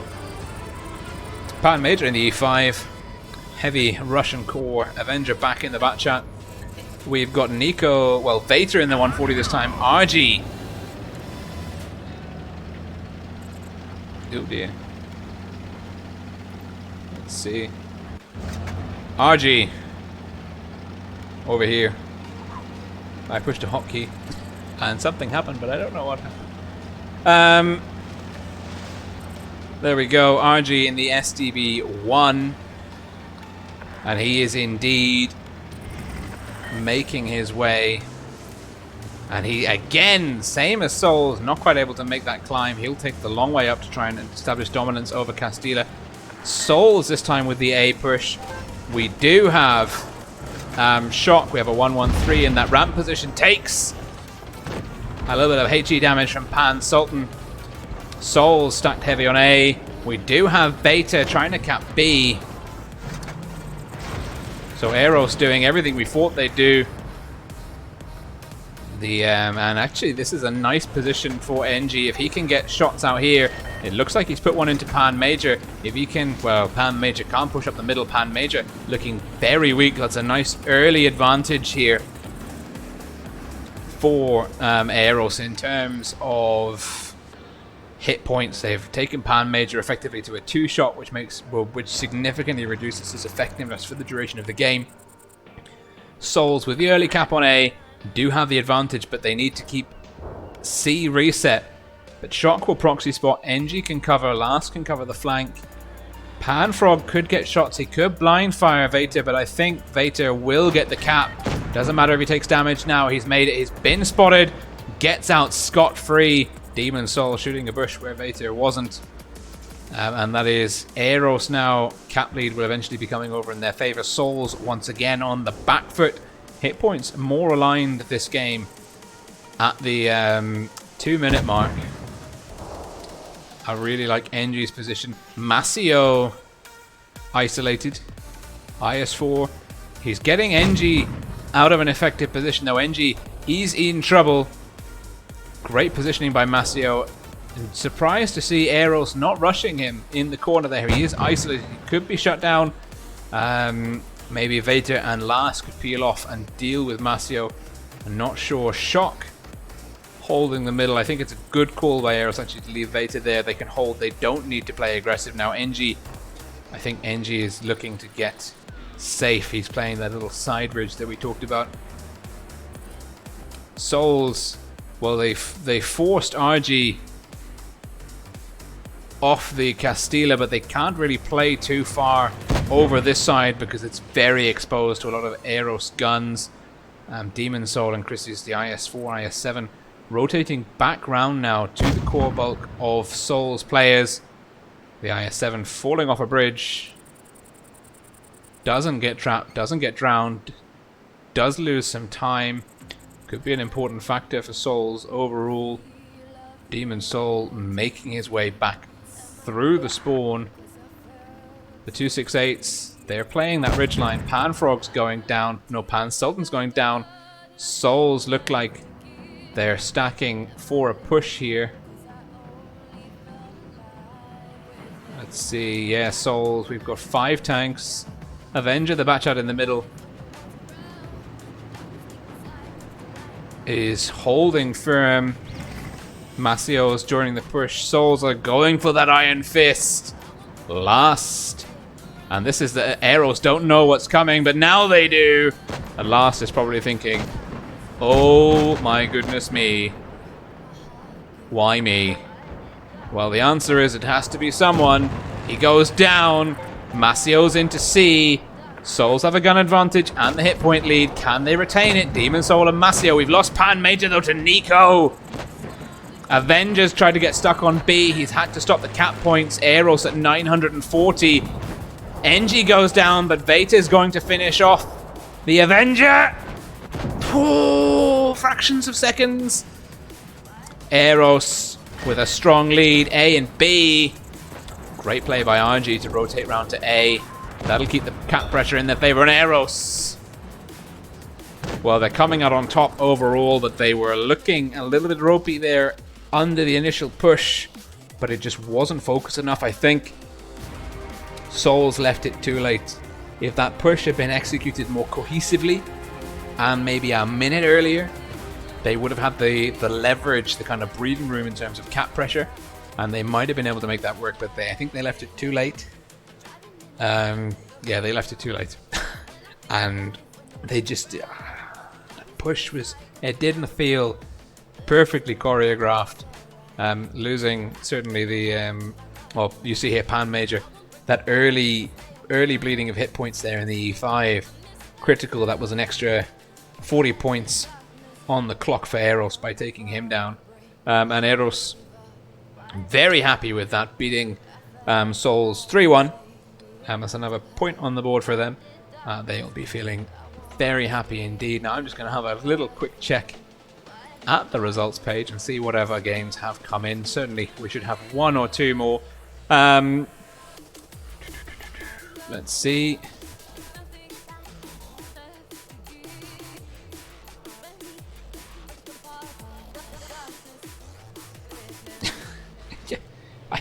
S3: Pan Major in the E5. Heavy Russian core. Avenger back in the back chat. We've got Nico, well, Vater in the 140 this time. RG Oh dear. Let's see. RG. Over here. I pushed a hotkey and something happened, but I don't know what happened. There we go. RG in the SDB-1. And he is indeed making his way. And he, again, same as Souls, not quite able to make that climb. He'll take the long way up to try and establish dominance over Castilla. Souls this time with the A push. We do have Shock. We have a 1-1-3 in that ramp position. Takes a little bit of HE damage from Pan Sultan. Souls stacked heavy on A. We do have Beta trying to cap B. So EROS doing everything we thought they'd do. And actually this is a nice position for NG. If he can get shots out here, it looks like he's put one into Pan Major. If he can, well, Pan Major can't push up the middle. Pan Major looking very weak. That's a nice early advantage here for EROS in terms of hit points. They've taken Pan Major effectively to a 2-shot, which significantly reduces his effectiveness for the duration of the game. Souls with the early cap on A do have the advantage, but they need to keep C reset. But Shock will proxy spot. NG can cover. Last can cover the flank. Panfrog could get shots. He could blind fire Vater, but I think Vater will get the cap. Doesn't matter if he takes damage now. He's made it. He's been spotted. Gets out scot-free. Demon Soul shooting a bush where Vater wasn't. And that is EROS now. Cap lead will eventually be coming over in their favor. Souls once again on the back foot. Hit points more aligned this game at the 2-minute mark. I really like NG's position. Masio isolated. IS4. He's getting NG out of an effective position though. NG, he's in trouble. Great positioning by Masio. And surprised to see EROS not rushing him in the corner there. He is isolated. He could be shut down. Maybe Vater and Last could peel off and deal with Masio. I'm not sure. Shock holding the middle. I think it's a good call by EROS actually to leave Vater there. They can hold. They don't need to play aggressive now. NG, I think NG is looking to get safe. He's playing that little side bridge that we talked about. Souls, well, they forced RG off the Castilla, but they can't really play too far over this side because it's very exposed to a lot of EROS guns. Demon Soul and Chris's the IS4, IS7 rotating back round now to the core bulk of Souls players. The IS7 falling off a bridge. Doesn't get trapped, doesn't get drowned, does lose some time. Could be an important factor for Souls overall. Demon Soul making his way back through the spawn. The 268s, they're playing that ridgeline. Panfrog's going down. No, Pan Sultan's going down. Souls look like they're stacking for a push here. Let's see. Yeah, Souls. We've got 5 tanks. Avenger, the batch out in the middle, is holding firm. Masio's joining the push. Souls are going for that Iron Fist. Last. And this is the EROS don't know what's coming, but now they do. And Last is probably thinking, oh my goodness me. Why me? Well, the answer is it has to be someone. He goes down. Masio's into C. Souls have a gun advantage and the hit point lead. Can they retain it? Demon Soul and Masio. We've lost Pan Major though to Nico. Avengers tried to get stuck on B. He's had to stop the cap points. EROS at 940. NG goes down, but Vater's going to finish off the Avenger. Oh, fractions of seconds. EROS with a strong lead. A and B. Great play by RG to rotate round to A. That'll keep the cap pressure in their favor. And EROS, well, they're coming out on top overall, but they were looking a little bit ropey there under the initial push, but it just wasn't focused enough. I think Souls left it too late. If that push had been executed more cohesively and maybe a minute earlier, they would have had the leverage, the kind of breathing room in terms of cap pressure and they might have been able to make that work, but I think they left it too late. Yeah, they left it too late. And they just... the push was... It didn't feel perfectly choreographed. Losing certainly the... well, you see here Pan Major. That early bleeding of hit points there in the E5. Critical, that was an extra 40 points on the clock for EROS by taking him down. And EROS very happy with that, beating Souls 3-1. That's another point on the board for them. They'll be feeling very happy indeed. Now I'm just going to have a little quick check at the results page and see whatever games have come in. Certainly we should have one or two more. Let's see.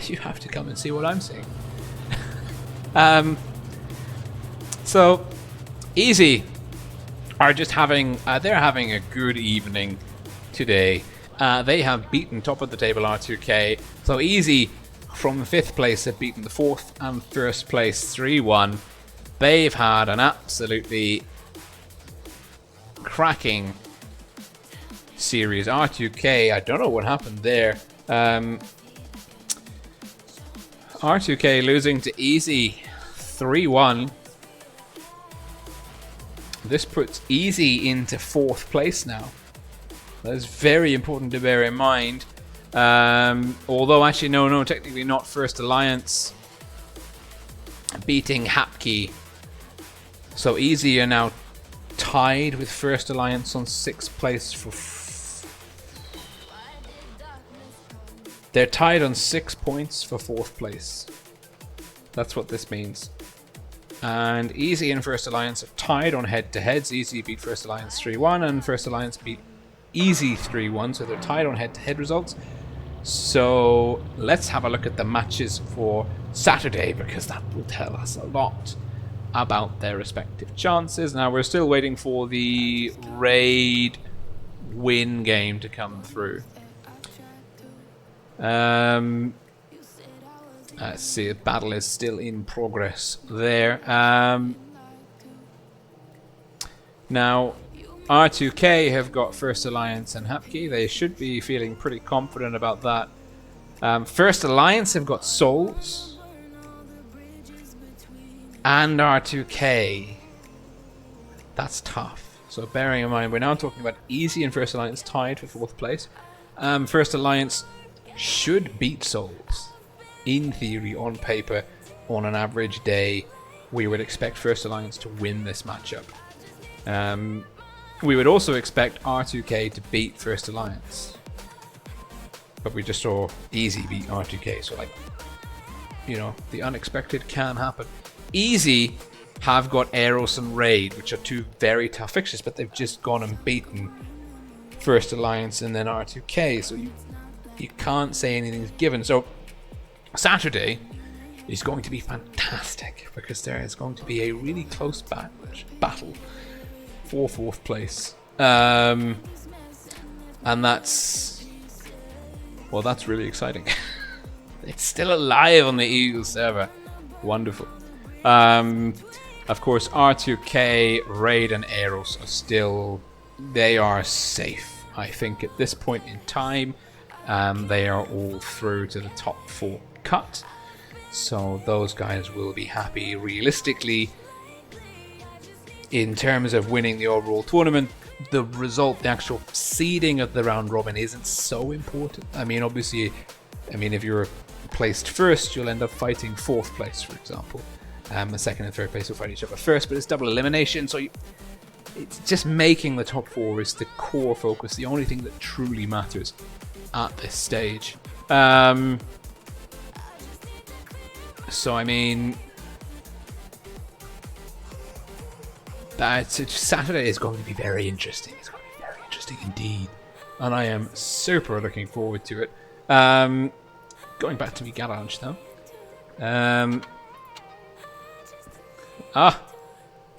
S3: You have to come and see what I'm seeing. So Easy are just having they're having a good evening today. They have beaten top of the table R2K. So Easy from 5th place have beaten the 4th and 1st place 3-1. They've had an absolutely cracking series. R2K, I don't know what happened there. R2K losing to Easy 3-1. This puts Easy into 4th place now. That is very important to bear in mind. Although actually no, technically not. First Alliance beating Hapkey. So Easy are now tied with First Alliance on 6th place for... They're tied on 6 points for 4th place. That's what this means. And Easy and First Alliance are tied on head-to-heads. Easy beat First Alliance 3-1 and First Alliance beat Easy 3-1. So they're tied on head-to-head results. So let's have a look at the matches for Saturday, because that will tell us a lot about their respective chances. Now we're still waiting for the raid win game to come through. Let's see, the battle is still in progress there. Now, R2K have got First Alliance and Hapkey. They should be feeling pretty confident about that. First Alliance have got Souls and R2K. That's tough. So bearing in mind, we're now talking about Easy and First Alliance tied for 4th place. First Alliance should beat Souls. In theory, on paper, on an average day, we would expect First Alliance to win this matchup. We would also expect R2K to beat First Alliance. But we just saw Easy beat R2K, so like, you know, the unexpected can happen. Easy have got EROS and Raid, which are two very tough fixtures, but they've just gone and beaten First Alliance and then R2K, so you can't say anything's given. So Saturday is going to be fantastic, because there is going to be a really close battle for 4th place. And that's really exciting. It's still alive on the Eagle server. Wonderful. Of course, R2K, Raid and EROS are still... They are safe, I think, at this point in time. They are all through to the top 4 cut, so those guys will be happy. Realistically, in terms of winning the overall tournament, the result, the actual seeding of the round robin isn't so important. I mean, obviously, if you're placed first, you'll end up fighting 4th place, for example. The 2nd and 3rd place will fight each other first, but it's double elimination, so it's just making the top 4 is the core focus, the only thing that truly matters at this stage. So I mean, Saturday is going to be very interesting. It's going to be very interesting indeed, and I am super looking forward to it. Going back to my garage now.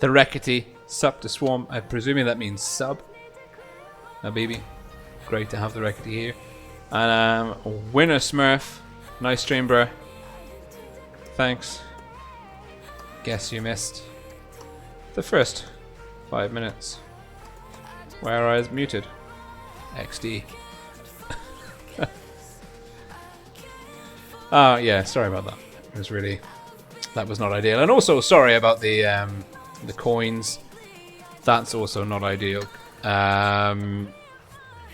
S3: The Reckitt sub to Swarm. I'm presuming that means sub. Baby, great to have the Reckitt here. And Winner Smurf Nice stream, bro. Thanks. Guess you missed the first 5 minutes where I was muted. XD. Oh yeah, sorry about that. It was really, that was not ideal. And also sorry about the coins. That's also not ideal.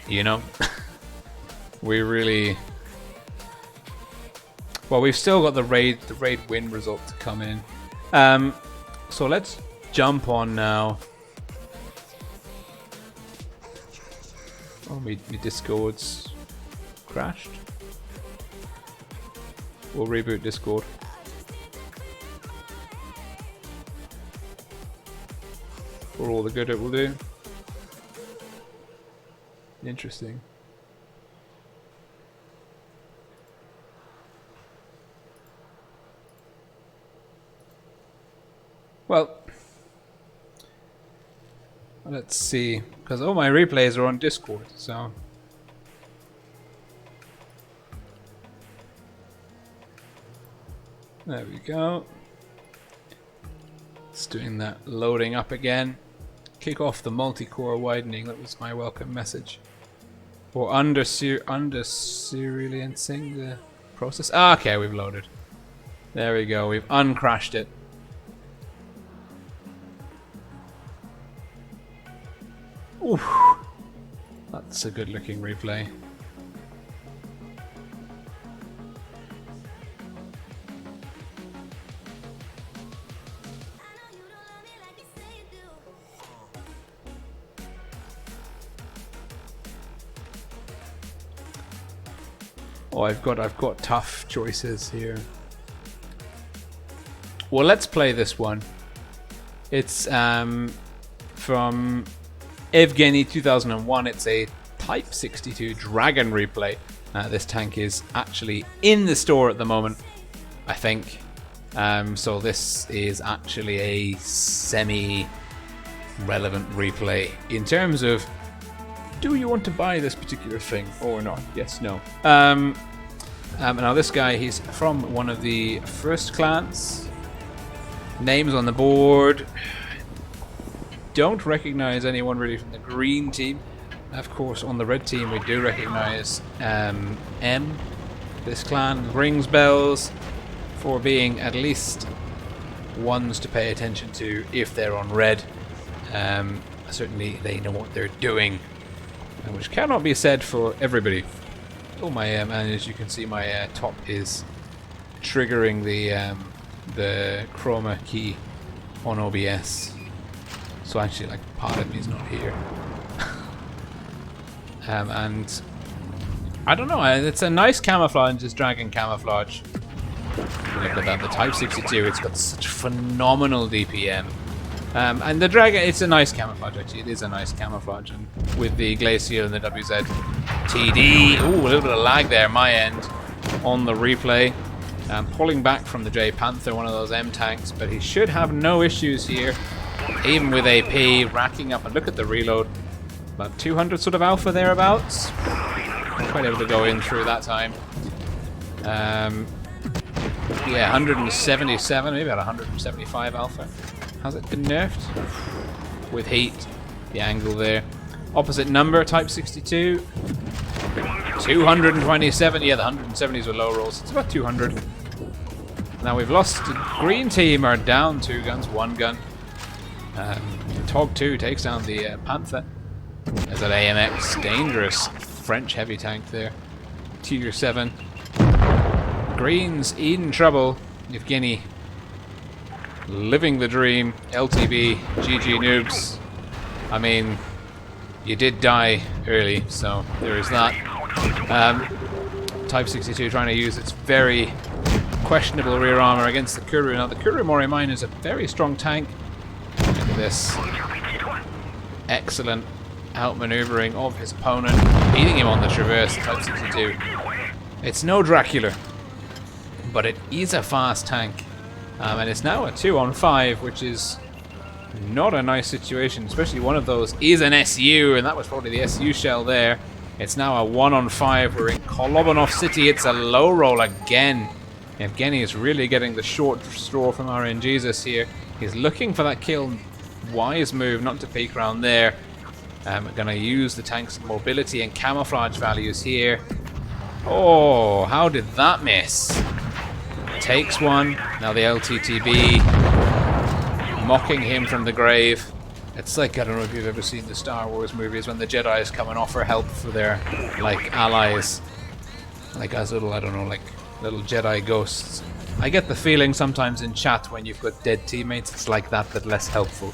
S3: You know, we really, well, we've still got the raid win result to come in. So let's jump on now. Oh, my Discord's crashed. We'll reboot Discord. For all the good it will do. Interesting. Well, let's see, because all my replays are on Discord, so there we go. It's doing that loading up again. Kick off the multi-core widening. That was my welcome message. Or under serialincing the process. Ah, okay, we've loaded. There we go. We've uncrashed it. Oof. That's a good looking replay. Oh, I've got tough choices here. Well, let's play this one. It's from Evgeny 2001. It's a Type 62 Dragon replay. This tank is actually in the store at the moment, I think. So this is actually a semi-relevant replay in terms of, do you want to buy this particular thing or not? Yes, no. Now this guy, he's from one of the first clans. Names on the board. Don't recognize anyone really from the green team. Of course, on the red team we do recognize M. This clan rings bells for being at least ones to pay attention to if they're on red. Certainly they know what they're doing, which cannot be said for everybody. Oh my, and as you can see, my top is triggering the chroma key on OBS. So actually, like, part of me is not here. And I don't know, it's a nice camouflage, this dragon camouflage. Look at that, the Type 62, it's got such phenomenal DPM. And the dragon, it's a nice camouflage actually, it is a nice camouflage. And with the Glacial and the WZ TD, ooh, a little bit of lag there, my end, on the replay. Pulling back from the J Panther, one of those M tanks, but he should have no issues here. Even with AP, racking up, and look at the reload. About 200 sort of alpha thereabouts. Quite able to go in through that time. Yeah, 177, maybe about 175 alpha. Has it been nerfed? With heat, the angle there. Opposite number, Type 62. 227, yeah, the 170s were low rolls. It's about 200. Now we've lost. The green team are down 2 guns, 1 gun. Tog 2 takes down the Panther. There's that AMX, dangerous French heavy tank there. Tier 7. Green's in trouble. Evgeny living the dream. LTB, GG noobs. I mean, you did die early, so there is that. Type 62 trying to use its very questionable rear armor against the Kuru. Now the Kuru Morimine is a very strong tank. Look at this. Excellent outmaneuvering of his opponent, beating him on the traverse. Type 62. It's no Dracula, but it is a fast tank. And it's now a 2-on-5, which is not a nice situation, especially one of those is an SU, and that was probably the SU shell there. It's now a 1-on-5. We're in Kolobanov City. It's a low roll again. Evgeny is really getting the short straw from RNGesus here. He's looking for that kill. Wise move not to peek around there. We're going to use the tank's mobility and camouflage values here. Oh, how did that miss? Takes one. Now the LTTB mocking him from the grave. It's like, I don't know if you've ever seen the Star Wars movies when the Jedi's come and offer help for their, like, allies. Like as little, I don't know, like little Jedi ghosts. I get the feeling sometimes in chat when you've got dead teammates, it's like that, but less helpful.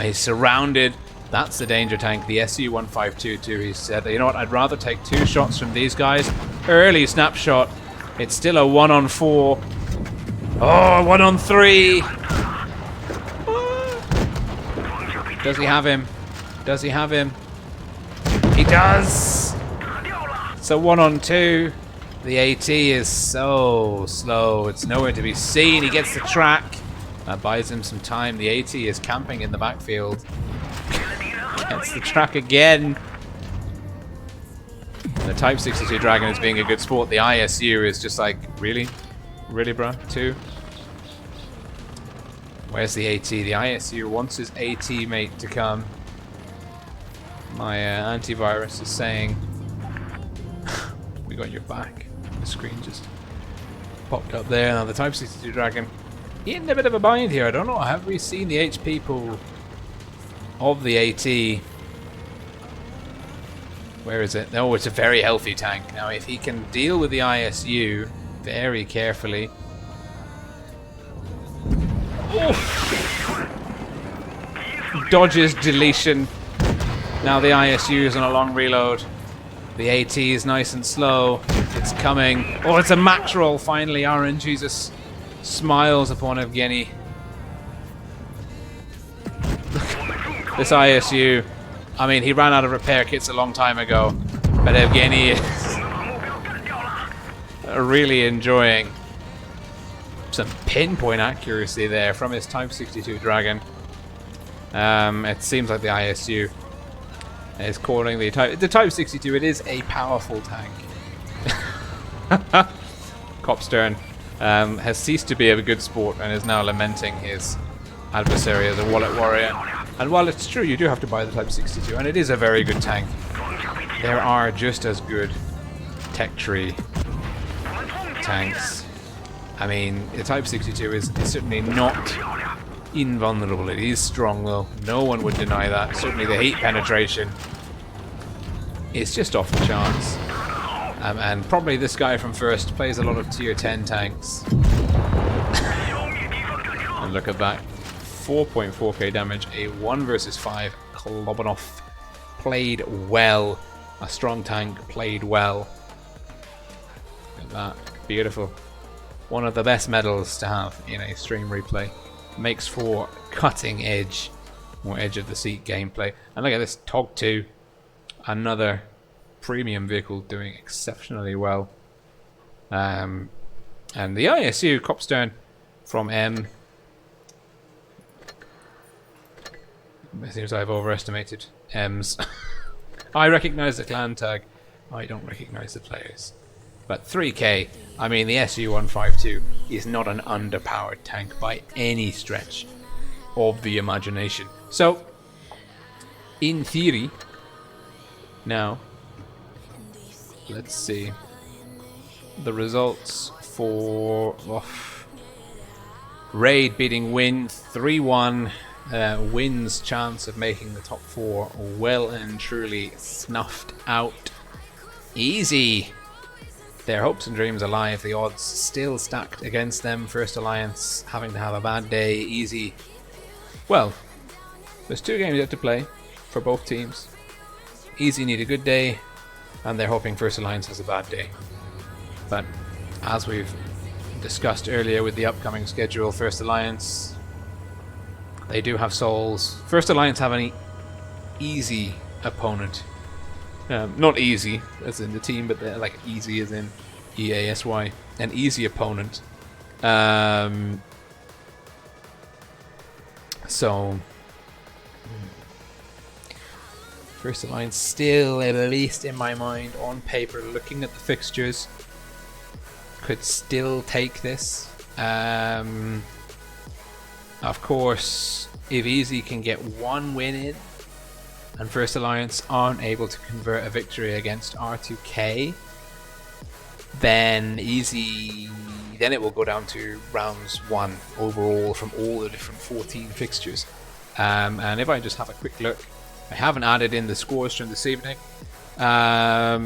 S3: He's surrounded. That's the danger tank, the SU-1522. He said, you know what, I'd rather take 2 shots from these guys. Early snapshot. It's still a 1-on-4. Oh, 1-on-3. Does he have him? Does he have him? He does! It's a 1-on-2. The AT is so slow. It's nowhere to be seen. He gets the track. That buys him some time. The AT is camping in the backfield. Gets the track again. The Type 62 Dragon is being a good sport. The ISU is just like, really? Really, bro? 2? Where's the AT? The ISU wants his AT mate to come. My antivirus is saying, we got your back. The screen just popped up there. Now the Type 62 Dragon in a bit of a bind here. I don't know. Have we seen the HP pool of the AT? Where is it? Oh, it's a very healthy tank. Now, if he can deal with the ISU very carefully. Oh. Dodges deletion. Now the ISU is on a long reload. The AT is nice and slow. It's coming. Oh, it's a max roll. Finally, RNGesus smiles upon Evgeny. This ISU, I mean, he ran out of repair kits a long time ago, but Evgeny is really enjoying some pinpoint accuracy there from his Type 62 Dragon. It seems like the ISU is calling the Type 62. It is a powerful tank. Copstern has ceased to be a good sport and is now lamenting his adversary as a wallet warrior. And while it's true you do have to buy the Type 62, and it is a very good tank, there are just as good tech tree tanks. I mean, the Type 62 is certainly not invulnerable. It is strong though. No one would deny that. Certainly the heat penetration is just off the charts. And probably this guy from First plays a lot of tier 10 tanks. And look at that. 4.4k damage, a 1 versus 5. Klobanov played well. A strong tank played well. Look at that. Beautiful. One of the best medals to have in a stream replay. Makes for cutting edge, more edge of the seat gameplay. And look at this, TOG 2. Another premium vehicle doing exceptionally well. And the ISU Copstern from M. It seems I've overestimated M's. I recognize the clan tag. I don't recognize the players. But 3k, I mean the SU-152 is not an underpowered tank by any stretch of the imagination. So, in theory, now, let's see the results for Raid beating Win 3-1. Win's chance of making the top 4 well and truly snuffed out. Easy. Their hopes and dreams alive. The odds still stacked against them. First Alliance having to have a bad day. Easy. Well, there's 2 games yet to play for both teams. Easy need a good day, and they're hoping First Alliance has a bad day. But as we've discussed earlier with the upcoming schedule, First Alliance, they do have souls. First Alliance have an easy opponent. Not easy as in the team, but they're like easy as in EASY. An easy opponent. So First Alliance still, at least in my mind, on paper, looking at the fixtures, could still take this. Of course, if Easy can get one win in, and First Alliance aren't able to convert a victory against R2K, then Easy, then it will go down to rounds 1 overall from all the different 14 fixtures. And if I just have a quick look, I haven't added in the scores from this evening. But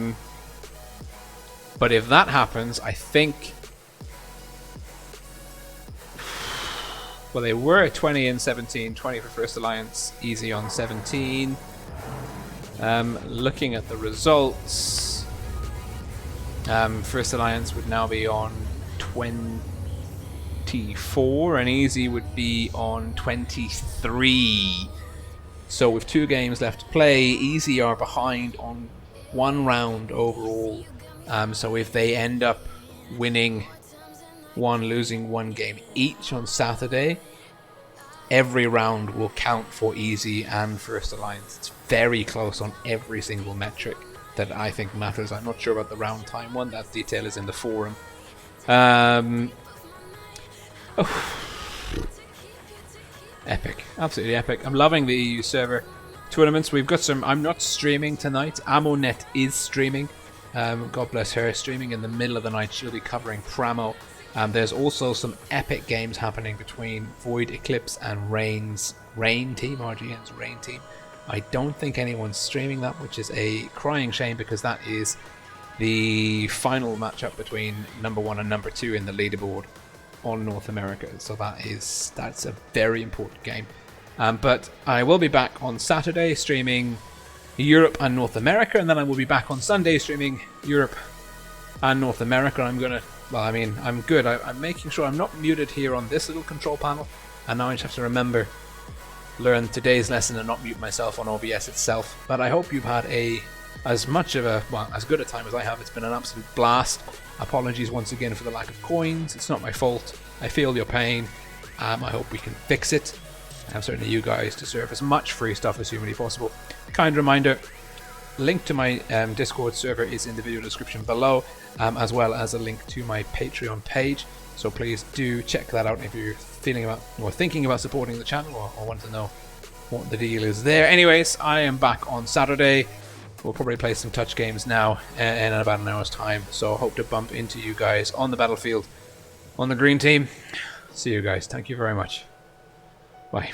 S3: if that happens, I think... Well, they were 20 and 17, 20 for First Alliance, Easy on 17. Looking at the results, First Alliance would now be on 24 and Easy would be on 23. So with 2 games left to play, Easy are behind on 1 round overall. So if they end up winning 1, losing 1 game each on Saturday, every round will count for Easy and First Alliance. It's very close on every single metric that I think matters. I'm not sure about the round time one. That detail is in the forum. Epic, absolutely epic. I'm loving the EU server tournaments. We've got some. I'm not streaming tonight. Ammonet is streaming. God bless her, streaming in the middle of the night. She'll be covering Pramo. There's also some epic games happening between Void Eclipse and Rain's Rain team, RGN's Rain team. I don't think anyone's streaming that, which is a crying shame because that is the final matchup between number 1 and number 2 in the leaderboard on North America. So that's a very important game. But I will be back on Saturday streaming Europe and North America, and then I will be back on Sunday streaming Europe and North America. I'm gonna, well, I mean, I'm good. I'm making sure I'm not muted here on this little control panel, and now I just have to remember, learn today's lesson and not mute myself on OBS itself. But I hope you've had as good a time as I have. It's been an absolute blast. Apologies once again for the lack of coins. It's not my fault. I feel your pain. I hope we can fix it. Certainly you guys deserve as much free stuff as humanly possible. Kind reminder, link to my Discord server is in the video description below, as well as a link to my Patreon page. So please do check that out if you're feeling about or thinking about supporting the channel or want to know what the deal is there. Anyways, I am back on Saturday. We'll probably play some touch games now in about an hour's time. So hope to bump into you guys on the battlefield on the green team. See you guys. Thank you very much. Bye.